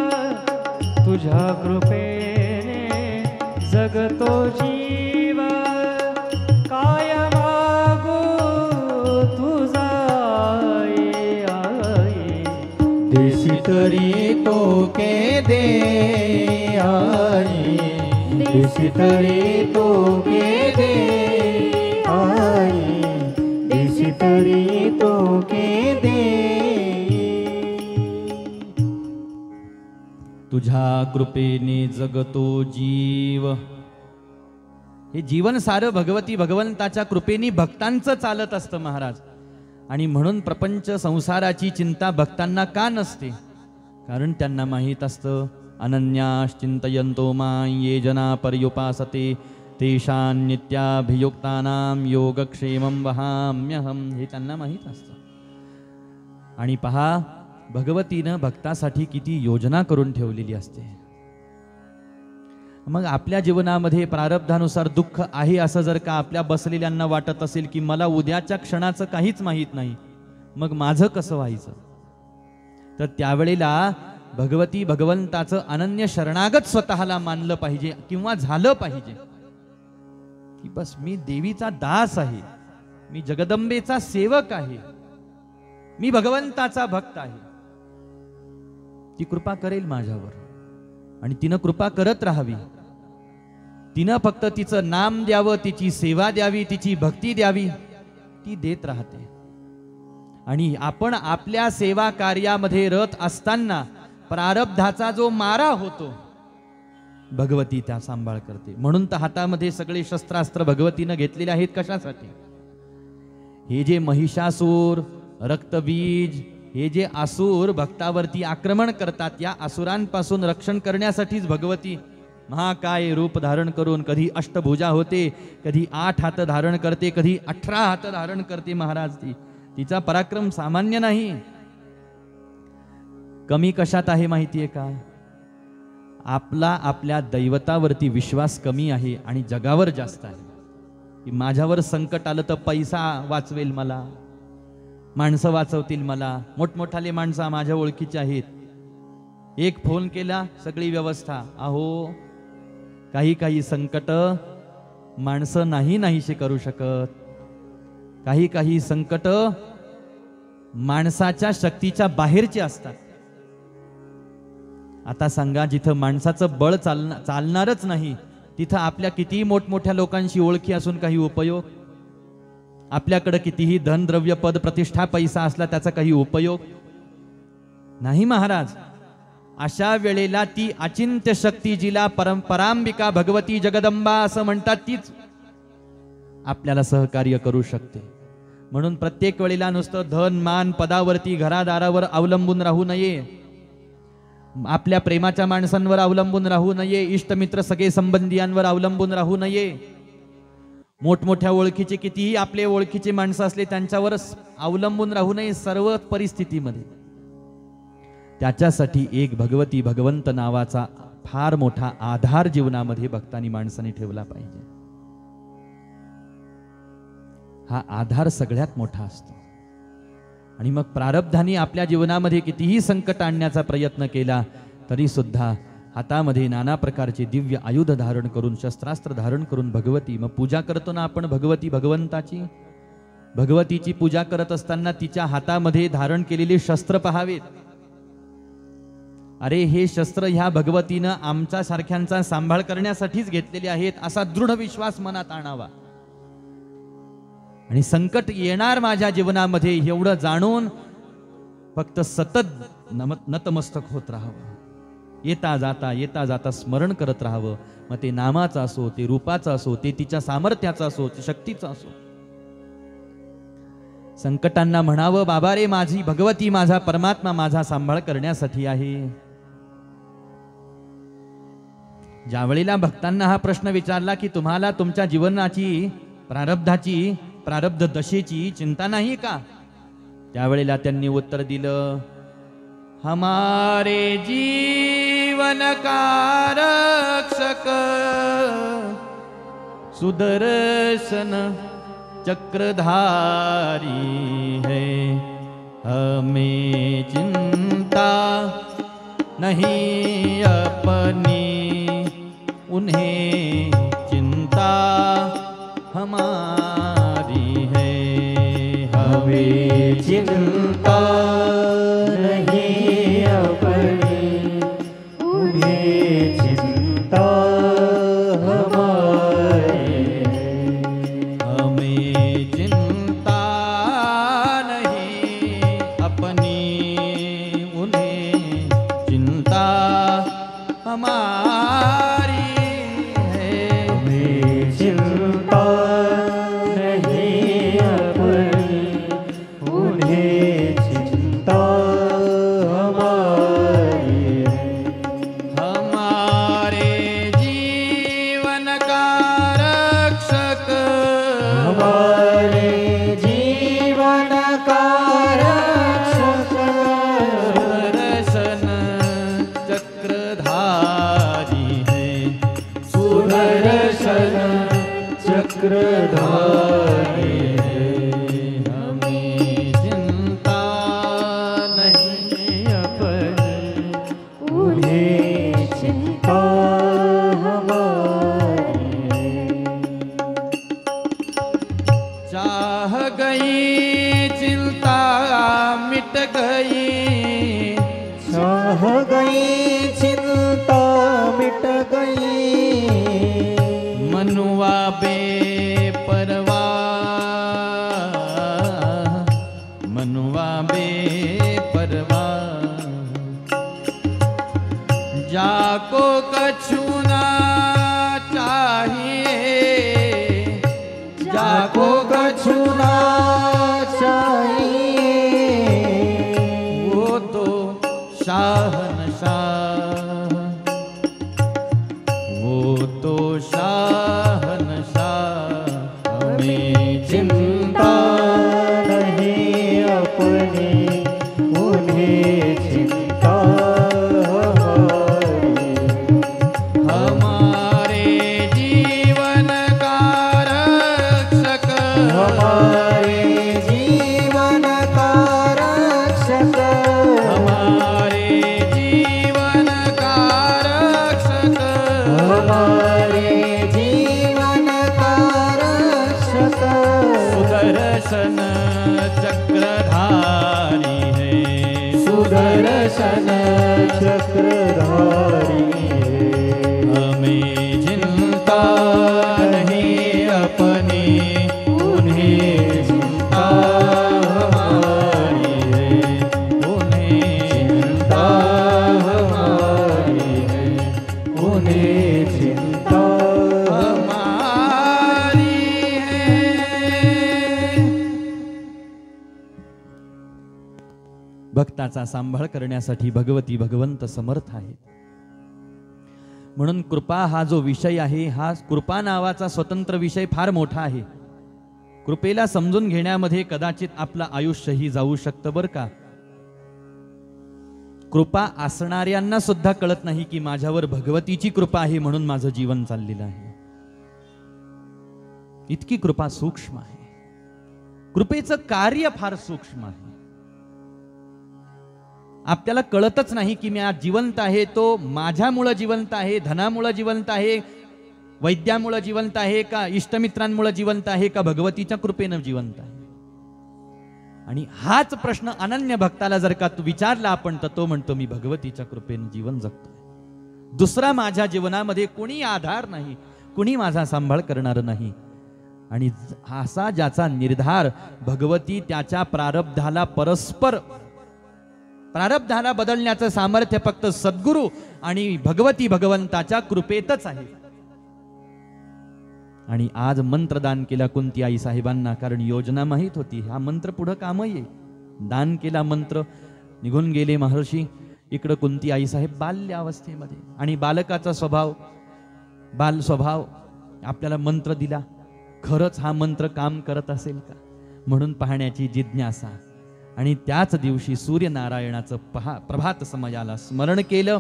तुझ्या कृपेने जगतो जीवा, काय मागू तुझा आई, देशी तरी तो के दे आई, देशी तरी तो के दे आई, देशी तरी तो के दे. तुझ्या कृपेने जगतो जीव. हे जीवन सारं भगवती भगवंताच्या कृपेने भक्तांचं चालत असतं महाराज. आणि म्हणून प्रपंच संसाराची चिंता भक्तांना का नसते? कारण त्यांना माहीत असतं अनन्याश्चिंतयन्तो मां ये जना पर्युपासते तेषां नित्याभियुक्तानां योगक्षेमं वहाम्यहं. हे त्यांना माहीत असतं. आणि पहा, भगवतीनं भक्तासाठी किती योजना करून ठेवलेली असते. मग आपल्या जीवनामध्ये प्रारब्धानुसार दुःख आहे असं जर का आपल्या बसलेल्यांना वाटत असेल की मला उद्याच्या क्षणाचं काहीच माहीत नाही, मग माझं कसं व्हायचं? तर त्यावेळेला भगवती भगवंताचं अनन्य शरणागत स्वतःला मानलं पाहिजे किंवा झालं पाहिजे की बस मी देवीचा दास आहे, मी जगदंबेचा सेवक आहे, मी भगवंताचा भक्त आहे. ती कृपा करेल माझ्यावर आणि तिनं कृपा करत राहावी. तिनं फक्त तिचं नाम द्यावं, तिची सेवा द्यावी, तिची भक्ती द्यावी, ती देत राहते. आणि आपण आपल्या सेवा कार्यामध्ये रत असताना प्रारब्धाचा जो मारा होतो भगवती त्या सांभाळ करते. म्हणून तर हातामध्ये सगळे शस्त्रास्त्र भगवतीनं घेतलेले आहेत. कशासाठी? हे जे महिषासूर, रक्तबीज, हे जे असुर भक्तावरती आक्रमण करतात, या असुरांपासून रक्षण करण्यासाठीच भगवती महाकाय रूप धारण करून कधी अष्टभुजा होते, कधी 8 हात धारण करते, कधी 18 हात धारण करते. महाराज तिचा पराक्रम सामान्य नाही. कमी कशात आहे माहितीये का? आपल्या दैवतावरती विश्वास कमी आहे आणि जगावर जास्त आहे. की माझ्यावर संकट आलं तर पैसा वाचवेल मला, माणसं वाचवतील मला, मोठमोठाले माणसं माझ्या ओळखीचे आहेत. एक फोन केला सगळी व्यवस्था. अहो, काही संकट माणसं नाहीशी करू शकत. काही संकट माणसाच्या शक्तीच्या बाहेरचे असतात. आता सांगा, जिथं माणसाचं बळ चालणारच नाही तिथं आपल्या कितीही मोठमोठ्या लोकांशी ओळखी असून काही उपयोग? आपल्याकडे कितीही धन द्रव्य पद प्रतिष्ठा पैसा असला त्याचा काही उपयोग नाही महाराज. अशा वेळेला ती अचिंत्य शक्ती जिला परांबिका भगवती जगदंबा असं म्हणतात, तीच आपल्याला सहकार्य करू शकते. म्हणून प्रत्येक वेळेला नुसतं धन मान पदावरती घरादारावर अवलंबून राहू नये. आपल्या प्रेमाच्या माणसांवर अवलंबून राहू नये, इष्टमित्र सगळे संबंधियांवर अवलंबून राहू नये, मोठमोठ्या ओळखीचे कितीही आपले ओळखीचे माणसं असले त्यांच्यावर अवलंबून राहू नये सर्व परिस्थितीमध्ये. त्याच्यासाठी एक भगवती भगवंत नावाचा फार मोठा आधार जीवनामध्ये भक्तांनी माणसाने ठेवला पाहिजे. हा आधार सगळ्यात मोठा असतो. आणि मग प्रारब्धाने आपल्या जीवनामध्ये कितीही संकट आणण्याचा प्रयत्न केला तरी सुद्धा हातामध्ये नाना प्रकारचे दिव्य आयुध धारण करून, शस्त्रास्त्र धारण करून भगवती, मग पूजा करतो ना आपण भगवती भगवंताची, भगवतीची पूजा करत असताना तिच्या हातामध्ये धारण केलेली शस्त्र पहावेत. अरे हे शस्त्र ह्या भगवतीनं आमच्या सारख्यांचा सांभाळ करण्यासाठीच घेतलेले आहेत असा दृढ विश्वास मनात आणावा. आणि संकट येणार माझ्या जीवनामध्ये एवढं जाणून फक्त सतत नतमस्तक होत राहावं, येता जाता स्मरण करत राहावं. मग ते नामाचं असो, ते रूपाचं असो, ते तिच्या सामर्थ्याचं असो, ते शक्तीचं असो. संकटांना म्हणावं, बाबा रे माझी भगवती, माझा परमात्मा माझा सांभाळ करण्यासाठी आहे. ज्या वेळेला भक्तांना हा प्रश्न विचारला की तुम्हाला तुमच्या जीवनाची, प्रारब्धाची, प्रारब्ध दशेची चिंता नाही का, त्यावेळेला त्यांनी उत्तर दिलं, हमारे जीवन का रक्षक सुदर्शन चक्रधारी है, हमें चिंता नहीं अपनी, उन्हें चिंता हमारी है, हमें चिंता नहीं अपनी, उन्हें चिंता हमारी है, हमें चिंता नहीं अपनी, उन्हें चिंता हमारी है, हमें चिंता नहीं अपनी, उन्हें चिंता हमारी है, हमारे जीवन का रक्षक, हमारे जीवन का रक्षक, सुदर्शन चक्रधारी है, सुदर्शन चक्रधारी है, हमें चिंता नहीं अपनी, उन्हें चिंता हमारी है, चाह गई चिंता मिट गई, चाह गई चिंता मिट गई, मनुआ बेपरवाह, मनुआ बेपरवाह, जाको कछु ना चाहिए, जाको कछु ना चाहिए, वो तो शाहनशाह, वो तो शाहनशाह, हमें चिंता नहीं अपनी, उन्हें चिंता हमारी, हमारे जीवन का रक्षक, हमारे जीवन का रक्षक, हमारे जीवन का रक्षक, हमारे जीवन का रक्षक, सुदर्शन चक्रधारी है, सुदर्शन चक्रधारी है, हमें चिंता नहीं अपनी, उन्हें चिंता हमारी है, उन्हें चिंता हमारी है, उन्हें चिंता हमारी है। भक्ताचा सांभाळ करण्यासाठी भगवती भगवंत समर्थ आहेत. म्हणून कृपा हा जो विषय आहे, हा कृपा नावाचा स्वतंत्र विषय फार मोठा आहे. कृपेला समजून घेण्यामध्ये कदाचित आपलं आयुष्यही जाऊ शकतं बरं का. कृपा असणाऱ्यांना सुद्धा कळत नाही की माझ्यावर भगवतीची कृपा आहे म्हणून माझं जीवन चाललेलं आहे. इतकी कृपा सूक्ष्म आहे. कृपेचं कार्य फार सूक्ष्म आहे. आपल्याला कळतच नाही की मी आज जिवंत आहे तो माझ्यामुळं जिवंत आहे, धनामुळं जिवंत आहे, वैद्यामुळं जिवंत आहे का इष्टमित्रांमुळं जिवंत आहे का भगवतीच्या कृपेनं जिवंत आहे. आणि हाच प्रश्न अनन्य भक्ताला जर का तू विचारला आपण तर तो म्हणतो मी भगवतीच्या कृपेनं जीवन जगतोय. दुसरा माझ्या जीवनामध्ये कोणी आधार नाही, कुणी माझा सांभाळ करणार नाही. आणि असा ज्याचा निर्धार भगवती त्याच्या प्रारब्धाला प्रारब्धाला बदलण्याचं सामर्थ्य फक्त सद्गुरू आणि भगवती भगवंताच्या कृपेतच आहे. आणि आज मंत्रदान केला कुंती आई साहेबांना, कारण योजना माहीत होती हा मंत्र पुढे काम येईल. दान केला मंत्र, निघून गेले महर्षी. इकडं कुंती आई साहेब बाल्य अवस्थेमध्ये, आणि बालकाचा स्वभाव, बाल स्वभाव. आपल्याला मंत्र दिला, खरंच हा मंत्र काम करत असेल का म्हणून पाहण्याची जिज्ञासा. आणि त्याच दिवशी सूर्यनारायणाचं प्रभात समयाला स्मरण केलं.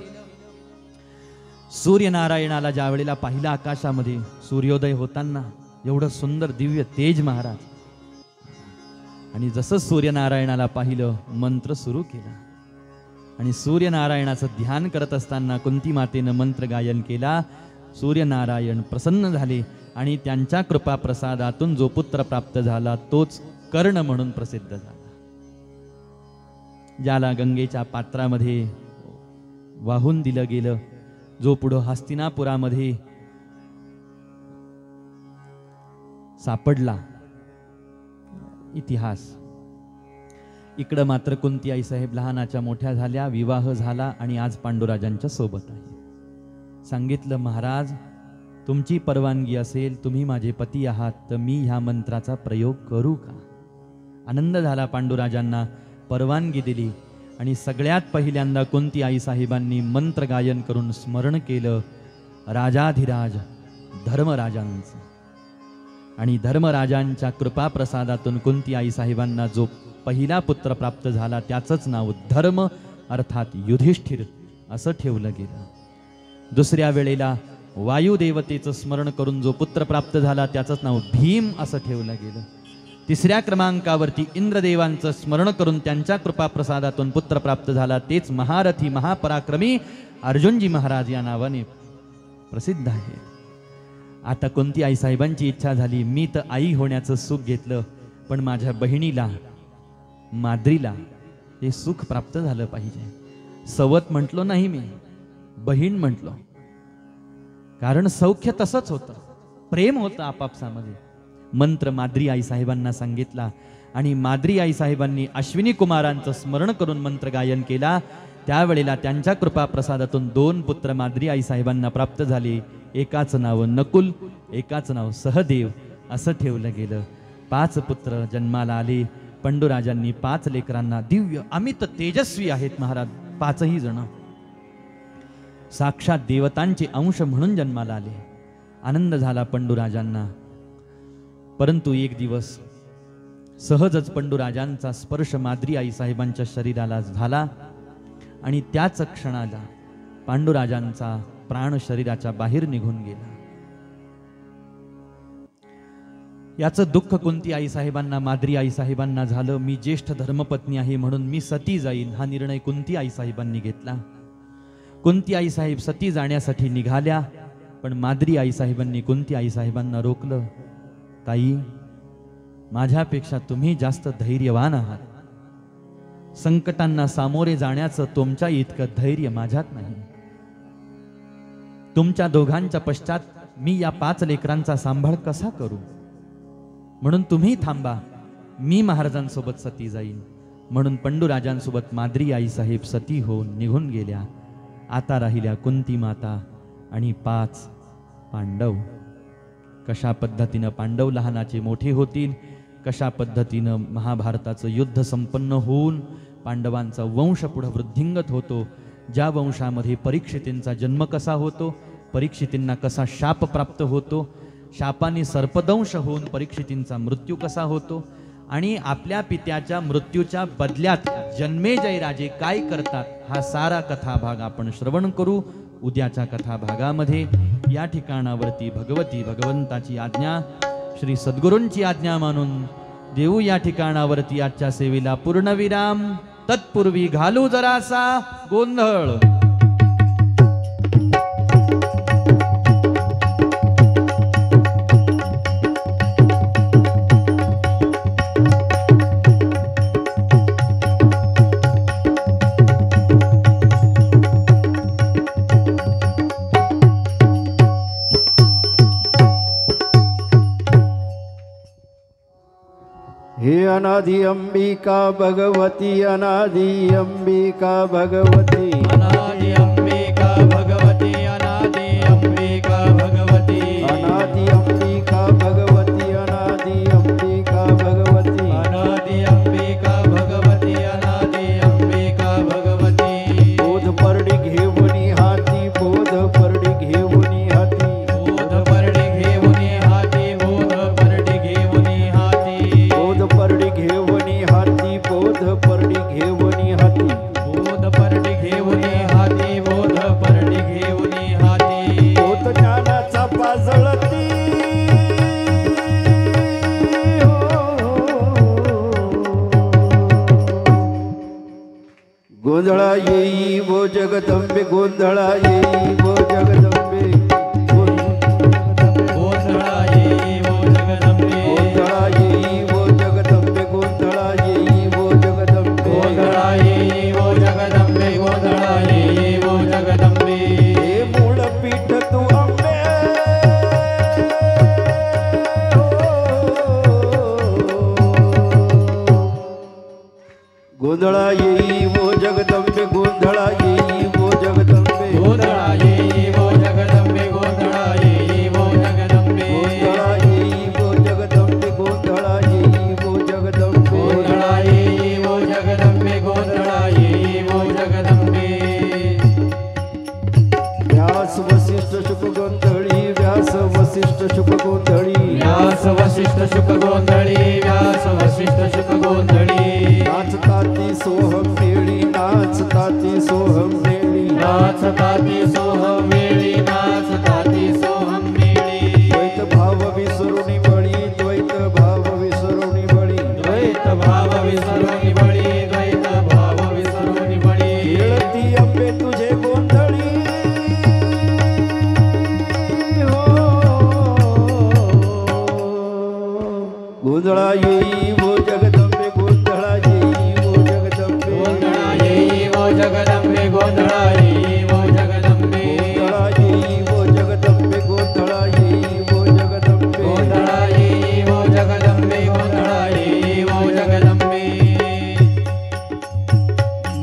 सूर्यनारायणाला ज्या वेळेला पाहिलं आकाशामध्ये सूर्योदय होताना, एवढं सुंदर दिव्य तेज महाराज. आणि जसं सूर्यनारायणाला पाहिलं मंत्र सुरू केला. आणि सूर्यनारायणाचं ध्यान करत असताना कुंती मातेनं मंत्र गायन केला. सूर्यनारायण प्रसन्न झाले आणि त्यांच्या कृपा प्रसादातून जो पुत्र प्राप्त झाला तोच कर्ण म्हणून प्रसिद्ध झाला. ज्याला गंगेच्या पात्रामध्ये वाहून दिलं गेलं, जो पुढं हस्तिनापुरामध्ये सापडला. इतिहास. इकडं मात्र कुंती आई साहेब लहानाच्या मोठ्या झाल्या, विवाह झाला आणि आज पांडुराजांच्या सोबत आहे. सांगितलं महाराज तुमची परवानगी असेल, तुम्ही माझे पती आहात, तर मी ह्या मंत्राचा प्रयोग करू का. आनंद झाला पांडुराजांना, परवानगी दिली. आणि सगळ्यात पहिल्यांदा कुंती आई साहेबांनी मंत्र गायन करून स्मरण केलं राजाधिराज धर्मराजांचं. आणि धर्मराजांच्या कृपा प्रसादातून कुंती आई साहेबांना जो पहिला पुत्र प्राप्त झाला त्याचंच नाव धर्म अर्थात युधिष्ठिर असं ठेवलं गेलं. दुसऱ्या वेळेला वायुदेवतेचं स्मरण करून जो पुत्र प्राप्त झाला त्याचंच नाव भीम असं ठेवलं गेलं. तिसऱ्या क्रमांकावरती इंद्रदेवांचं स्मरण करून त्यांच्या कृपा प्रसादातून पुत्र प्राप्त झाला, तेच महारथी महापराक्रमी अर्जुनजी महाराज या नावाने प्रसिद्ध आहे. आता कुंती आई साहेबांची इच्छा झाली, मी तर आई होण्याचं सुख घेतलं, पण माझ्या बहिणीला माद्रीला हे सुख प्राप्त झालं पाहिजे. सवत म्हटलो नाही मी, बहीण म्हटलो. कारण सौख्य तसंच होतं, प्रेम होतं आपापसामध्ये. मंत्र माद्री आई साहेबांना सांगितला आणि माद्री आई साहेबांनी अश्विनी कुमारांचं स्मरण करून मंत्र गायन केला. त्यावेळेला त्यांच्या कृपा प्रसादातून 2 पुत्र माद्री आई साहेबांना प्राप्त झाले. एकाचं नाव नकुल, एकाचं नाव सहदेव असं ठेवलं गेलं. 5 पुत्र जन्माला आले. पांडुराजांनी 5 लेकरांना, दिव्य अमित तेजस्वी आहेत महाराज 5ही जण, साक्षात देवतांचे अंश म्हणून जन्माला आले. आनंद झाला पांडुराजांना. परंतु एक दिवस सहजच पांडुराजांचा स्पर्श माद्री आई साहेबांच्या शरीराला झाला आणि त्याच क्षणाला पांडुराजांचा प्राण शरीराच्या बाहेर निघून गेला. याचं दुःख कुंती आई साहेबांना, माद्री आई साहेबांना झालं. मी ज्येष्ठ धर्मपत्नी आहे म्हणून मी सती जाईन हा निर्णय कुंती आई साहेबांनी घेतला. कुंती आई साहेब सती जाण्यासाठी निघाल्या, पण माद्री आई साहेबांनी कुंती आई साहेबांना रोखलं. ताई, माझ्यापेक्षा तुम्ही जास्त धैर्यवान आहात. संकटांना सामोरे जाण्याचं तुमच्या इतकं धैर्य माझ्यात नाही. तुमच्या दोघांच्या पश्चात मी या 5 लेकरांचा सांभाळ कसा करू, म्हणून तुम्ही थांबा, मी महाराजांसोबत सती जाईन. म्हणून पांडुराजांसोबत माद्री आई साहेब सती होऊन निघून गेल्या. आता राहिल्या कुंती माता आणि 5 पांडव. कशा पद्धतीनं पांडव लहानाचे मोठे होतील, कशा पद्धतीनं महाभारताचं युद्ध संपन्न होऊन पांडवांचा वंश पुढे वृद्धिंगत होतो. ज्या वंशामध्ये परीक्षितींचा जन्म कसा होतो, परीक्षितींना कसा शाप प्राप्त होतो, शापाने सर्पदंश होऊन परीक्षितींचा मृत्यू कसा होतो, आणि आपल्या पित्याच्या मृत्यूच्या बदल्यात जन्मेजय राजे काय करतात, हा सारा कथाभाग आपण श्रवण करू. उद्याच्या कथाभागामध्ये या ठिकाणावरती भगवंताची आज्ञा, श्री सद्गुरूंची आज्ञा मानून देऊ या ठिकाणावरती आजच्या सेवेला पूर्णविराम. तत्पूर्वी घालू जरासा गोंधळ. हे अनादि अंबिका भगवती, अनादि अंबिका भगवती, अनादि अंबिका भगवती, अनादि अंबिका भगवती, अनादि अंबिका भगवती, अनादि अंबिका भगवती, अनादि अंबिका भगवती, अनादि अंबिका भगवती. बोध परडी घेऊनी हाती, बोध परडी घेऊनी हाती, बोध परडी घेऊनी हाती, बोध परडी घेऊनी हाती, बोध परडी घेऊनी हाती, बोध परडी घेऊनी हाती, बोध परडी घेऊनी हाती, बोध परडी घेऊनी हाती. बोध ज्ञानाचा पाजळती, गोंधळा येई वो जगदंबे, गोंधळा येई वो जगदंबे, गोंधळा येई वो जगदंबे, गोंधळा येई वो जगदंबे, गोंधळा येई वो जगदंबे, गोंधळा येई वो जगदंबे, गोंधळा येई वो जगदंबे. हे मूळ पीठ तू अंबे, गोंधळा येई वो जगदंबे, गोंधळा येई वो जगदंबे, गोंधळा येई वो जगदंबे, गोंधळा येई वो जगदंबे, गोंधळा येई वो जगदंबे, गोंधळा येई वो जगदंबे, गोंधळा येई वो जगदंबे, गोंधळा येई वो जगदंबे. व्यास वसिष्ठ शुक गोंधळी, व्यास वसिष्ठ शुक गोंधळी, व्यास वसिष्ठ शुक गोंधळी, व्यास वसिष्ठ शुक गोंधळी. नाचताती सोहम मेळी, नाचताती सोहम मेळी, नाचताती सोहम मेळी, नाचताती सोहम मेळी. द्वैत भाव विसरुनी बळी, द्वैत भाव विसरुनी बळी, द्वैत भाव विसरुनी बळी, द्वैत भाव विसरुनी बळी. खेळती अंबे तुझे गोंधळी, हो गोंधळा येई वो जगदंबे, गोंधळा येई वो जगदंबे, गोंधळा येई वो जगदंबे, गोंधळा येई वो जगदंबे, गोंधळा येई वो जगदंबे, गोंधळा येई वो जगदंबे, गोंधळा येई वो जगदंबे, गोंधळा येई वो जगदंबे.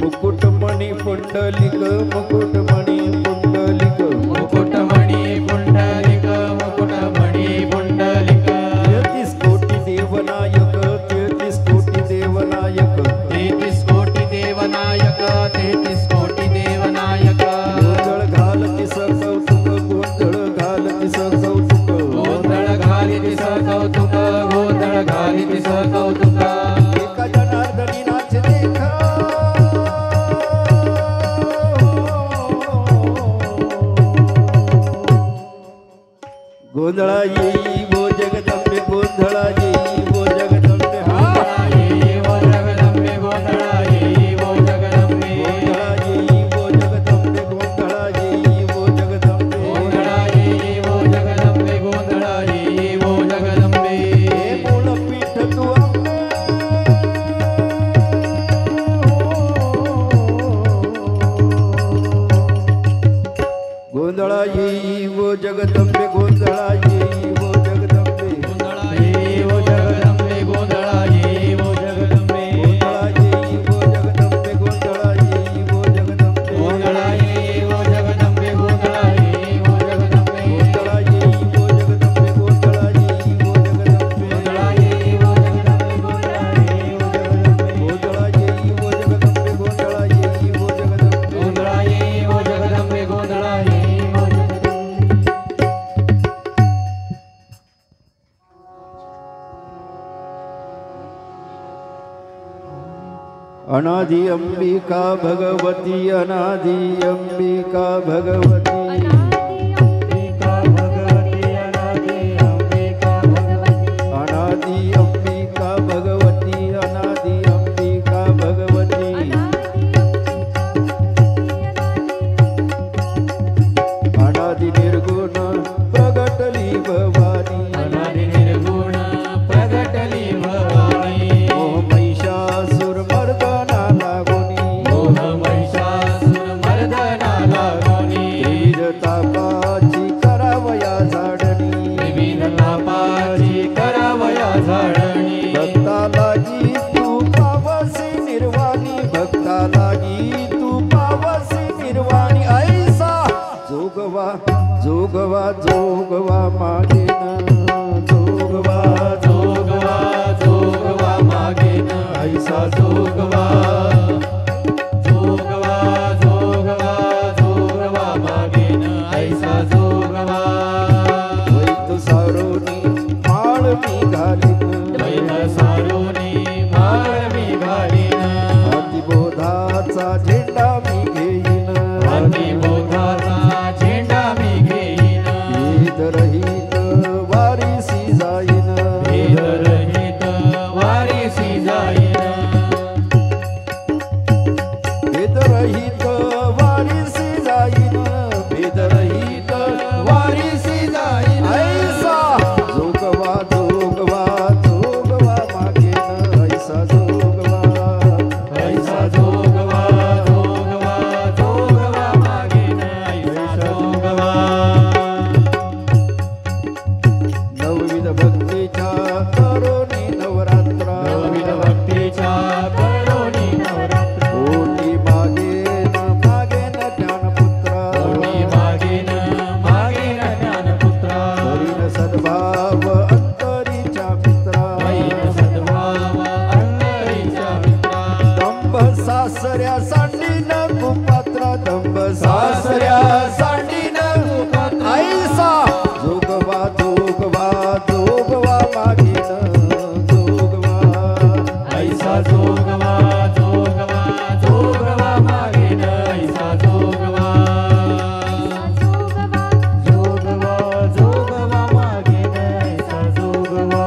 मुकुटमणी पुंडलिक, मुकुटमणी पुंडलिक, मुकुटमणी पुंडलिक, मुकुटमणी पुंडलिक. 33 कोटी देवनायक, 33 कोटी देवनायक, 33 कोटी देवनायक, 33 कोटी देवनायक. गोंधळ घालती सकौतुक, गोंधळ घालती सकौतुक, गोंधळ घालिति सकौतुक, गोंधळ घालिति सकौतुक. एका जनार्दनी नाच देखा, गोंधळा येई वो जगदंबे, गोंधळा येई वो जगदंबे, गोंधळा येई वो जगदंबे, गोंधळा येई वो जगदंबे, गोंधळा येई वो जगदंबे, गोंधळा येई वो जगदंबे, गोंधळा येई वो जगदंबे, गोंधळा येई वो जगदंबे. हे मूळ पीठ तू अंबे, गोंधळा येई वो जगदंबे, गोंधळा येई वो जगदंबे, गोंधळा येई वो जगदंबे, गोंधळा येई वो जगदंबे, गोंधळा येई वो जगदंबे, गोंधळा येई वो जगदंबे, गोंधळा येई वो जगदंबे, गोंधळा येई वो जगदंबे, गोंधळा येई वो जगदंबे, गोंधळा येई वो जगदंबे, गोंधळा येई वो जगदंबे, गोंधळा येई वो जगदंबे, गोंधळा येई वो जगदंबे, येई वो जगदंबे. अनादि अंबिका भगवती अनादि अंबिका भगवती अंबिका भगवती अनादि अंबिका भगवती. अनादि अंबिका भगवती अनादि अंबिका भगवती अनादि निर्गुण प्रगटली भवानी अनादि निर्गुण प्रगटली भवानी. मोह महिषासुर मर्दना लागोनी मोह महिषासुर मर्दना लागोनी. त्रिविध तापाची करावया झाडणी विविध तापाची करावया झाडणी. भक्ता लागी तू पावसी निर्वाणी भक्ता लागी तू पावसी निर्वाणी ऐसा जोगवा जोगवा जोगवा मागे न जोगवा जोगवा जोगवा मागे न ऐसा जोगवा. जोगवा जोगवा जोगवा मागे न ऐसा जोगवा. वैत सारोनी माळ मी घालीन वैन सारोनी माळ मी घालीन. अतिबोधाचा झेंडा मी घेईन अतिबोधाचा झेंडा मी घेईन. वेद रहित वारीसी जाईन वेद रहित वारीसी जाईन. वेद रहित वारीसी जाईन वेद रहित वारीसी जाईन ऐसा जोगवा जोगवा जोगवा मागे न ऐसा जोगवा ऐसा जोगवा जोगवा जोगवा मागे न ऐसा जोगवा. नवविध भक्तीच्या करोनी नवरात्रा नवविध भक्तीच्या करोनी नवरात्र. कोटी मागे न ज्ञानपुत्रा कोणी मागेन मागेन ज्ञानपुत्रा. हरिण सद्भाव अंतरीच्या मित्रा वैन सद्भाव अंतरीच्या मित्रा. दंभ सासऱ्या सांडीन कुपात्रा दंभ सासऱ्या सांडीन कुपात्रा ऐसा जोगवा जोगवा जोगवा मागीन जोगवा ऐसा जोगवा जोगवा जोगवा मागेन ऐसा जोगवा. जोगवा जोगवा मागेन ऐसा जोगवा.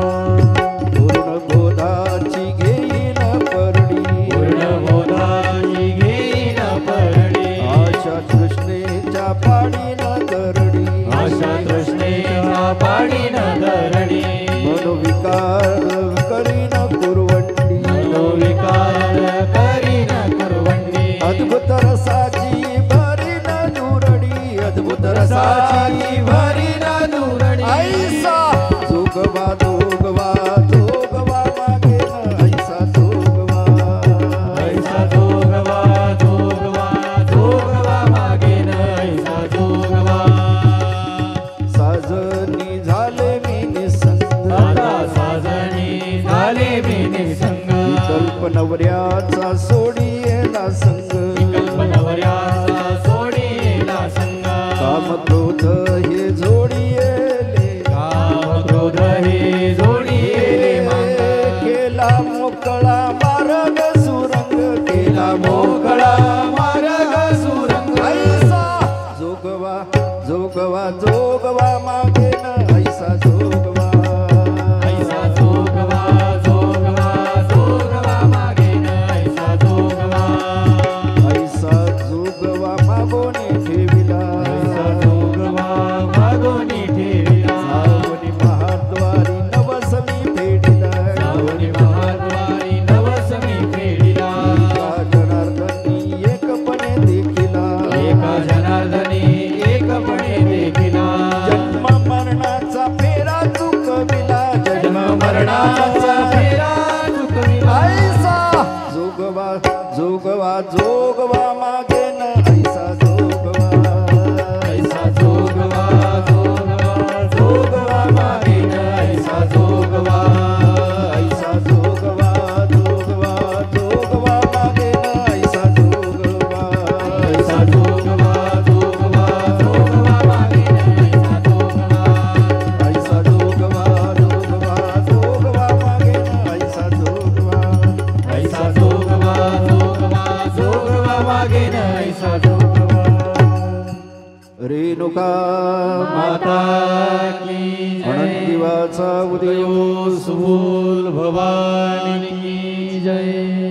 पूर्ण बोधाची घेईन परडी पूर्ण बोधाची घेईन परडी. आशा तृष्णेच्या पाडीन दरडी आशा तृष्णेच्या पाडीन धरणी. मनोविकार करीन कुरवंडी मनोविकार करीन कुरवंडी. अद्भुत रसाची भरीन दुरडी अद्भुत रसाची भरीन दुरडी ऐसा जोगवा जोगवा जोगवा मागे न ऐसा जोगवा ऐसा जोगवा जोगवा जोगवा मागेन ऐसा जोगवा. साजनी झाले मी निसंग आता साजणी झाले मी निसंग. कल्पनवऱ्याचा सोडियेला संग कल्पनवर्याचा सोडीला संग. काम क्रोध हे जोडियेले काम क्रोध हे जोडीले मांग. केला मोकळा मार्ग सुरंग केला मोकळा मार्ग सुरंग. ऐसा जोगवा जोगवा जोगवा मागे न ऐसा जोगवा ऐसा जोगवा जोगवा जोगवा मागेन ऐसा जोगवा. ऐसा जोगवा मागोने ठेविला ऐसा जोगवा मागोनी ठेविला. सावनी महाद्वारी नवसमी फेडिला सावनी महाद्वारी नवसमी फेडिला. एका जनार्दनी एकपणे देखिला एका जनार्दनी एकपणे देखिला. जन्म मरणाचा फेरा चुक विनय साधू रेणुका माता की अनंत जय दिवाचा उदयो सुबोल भवानी की जय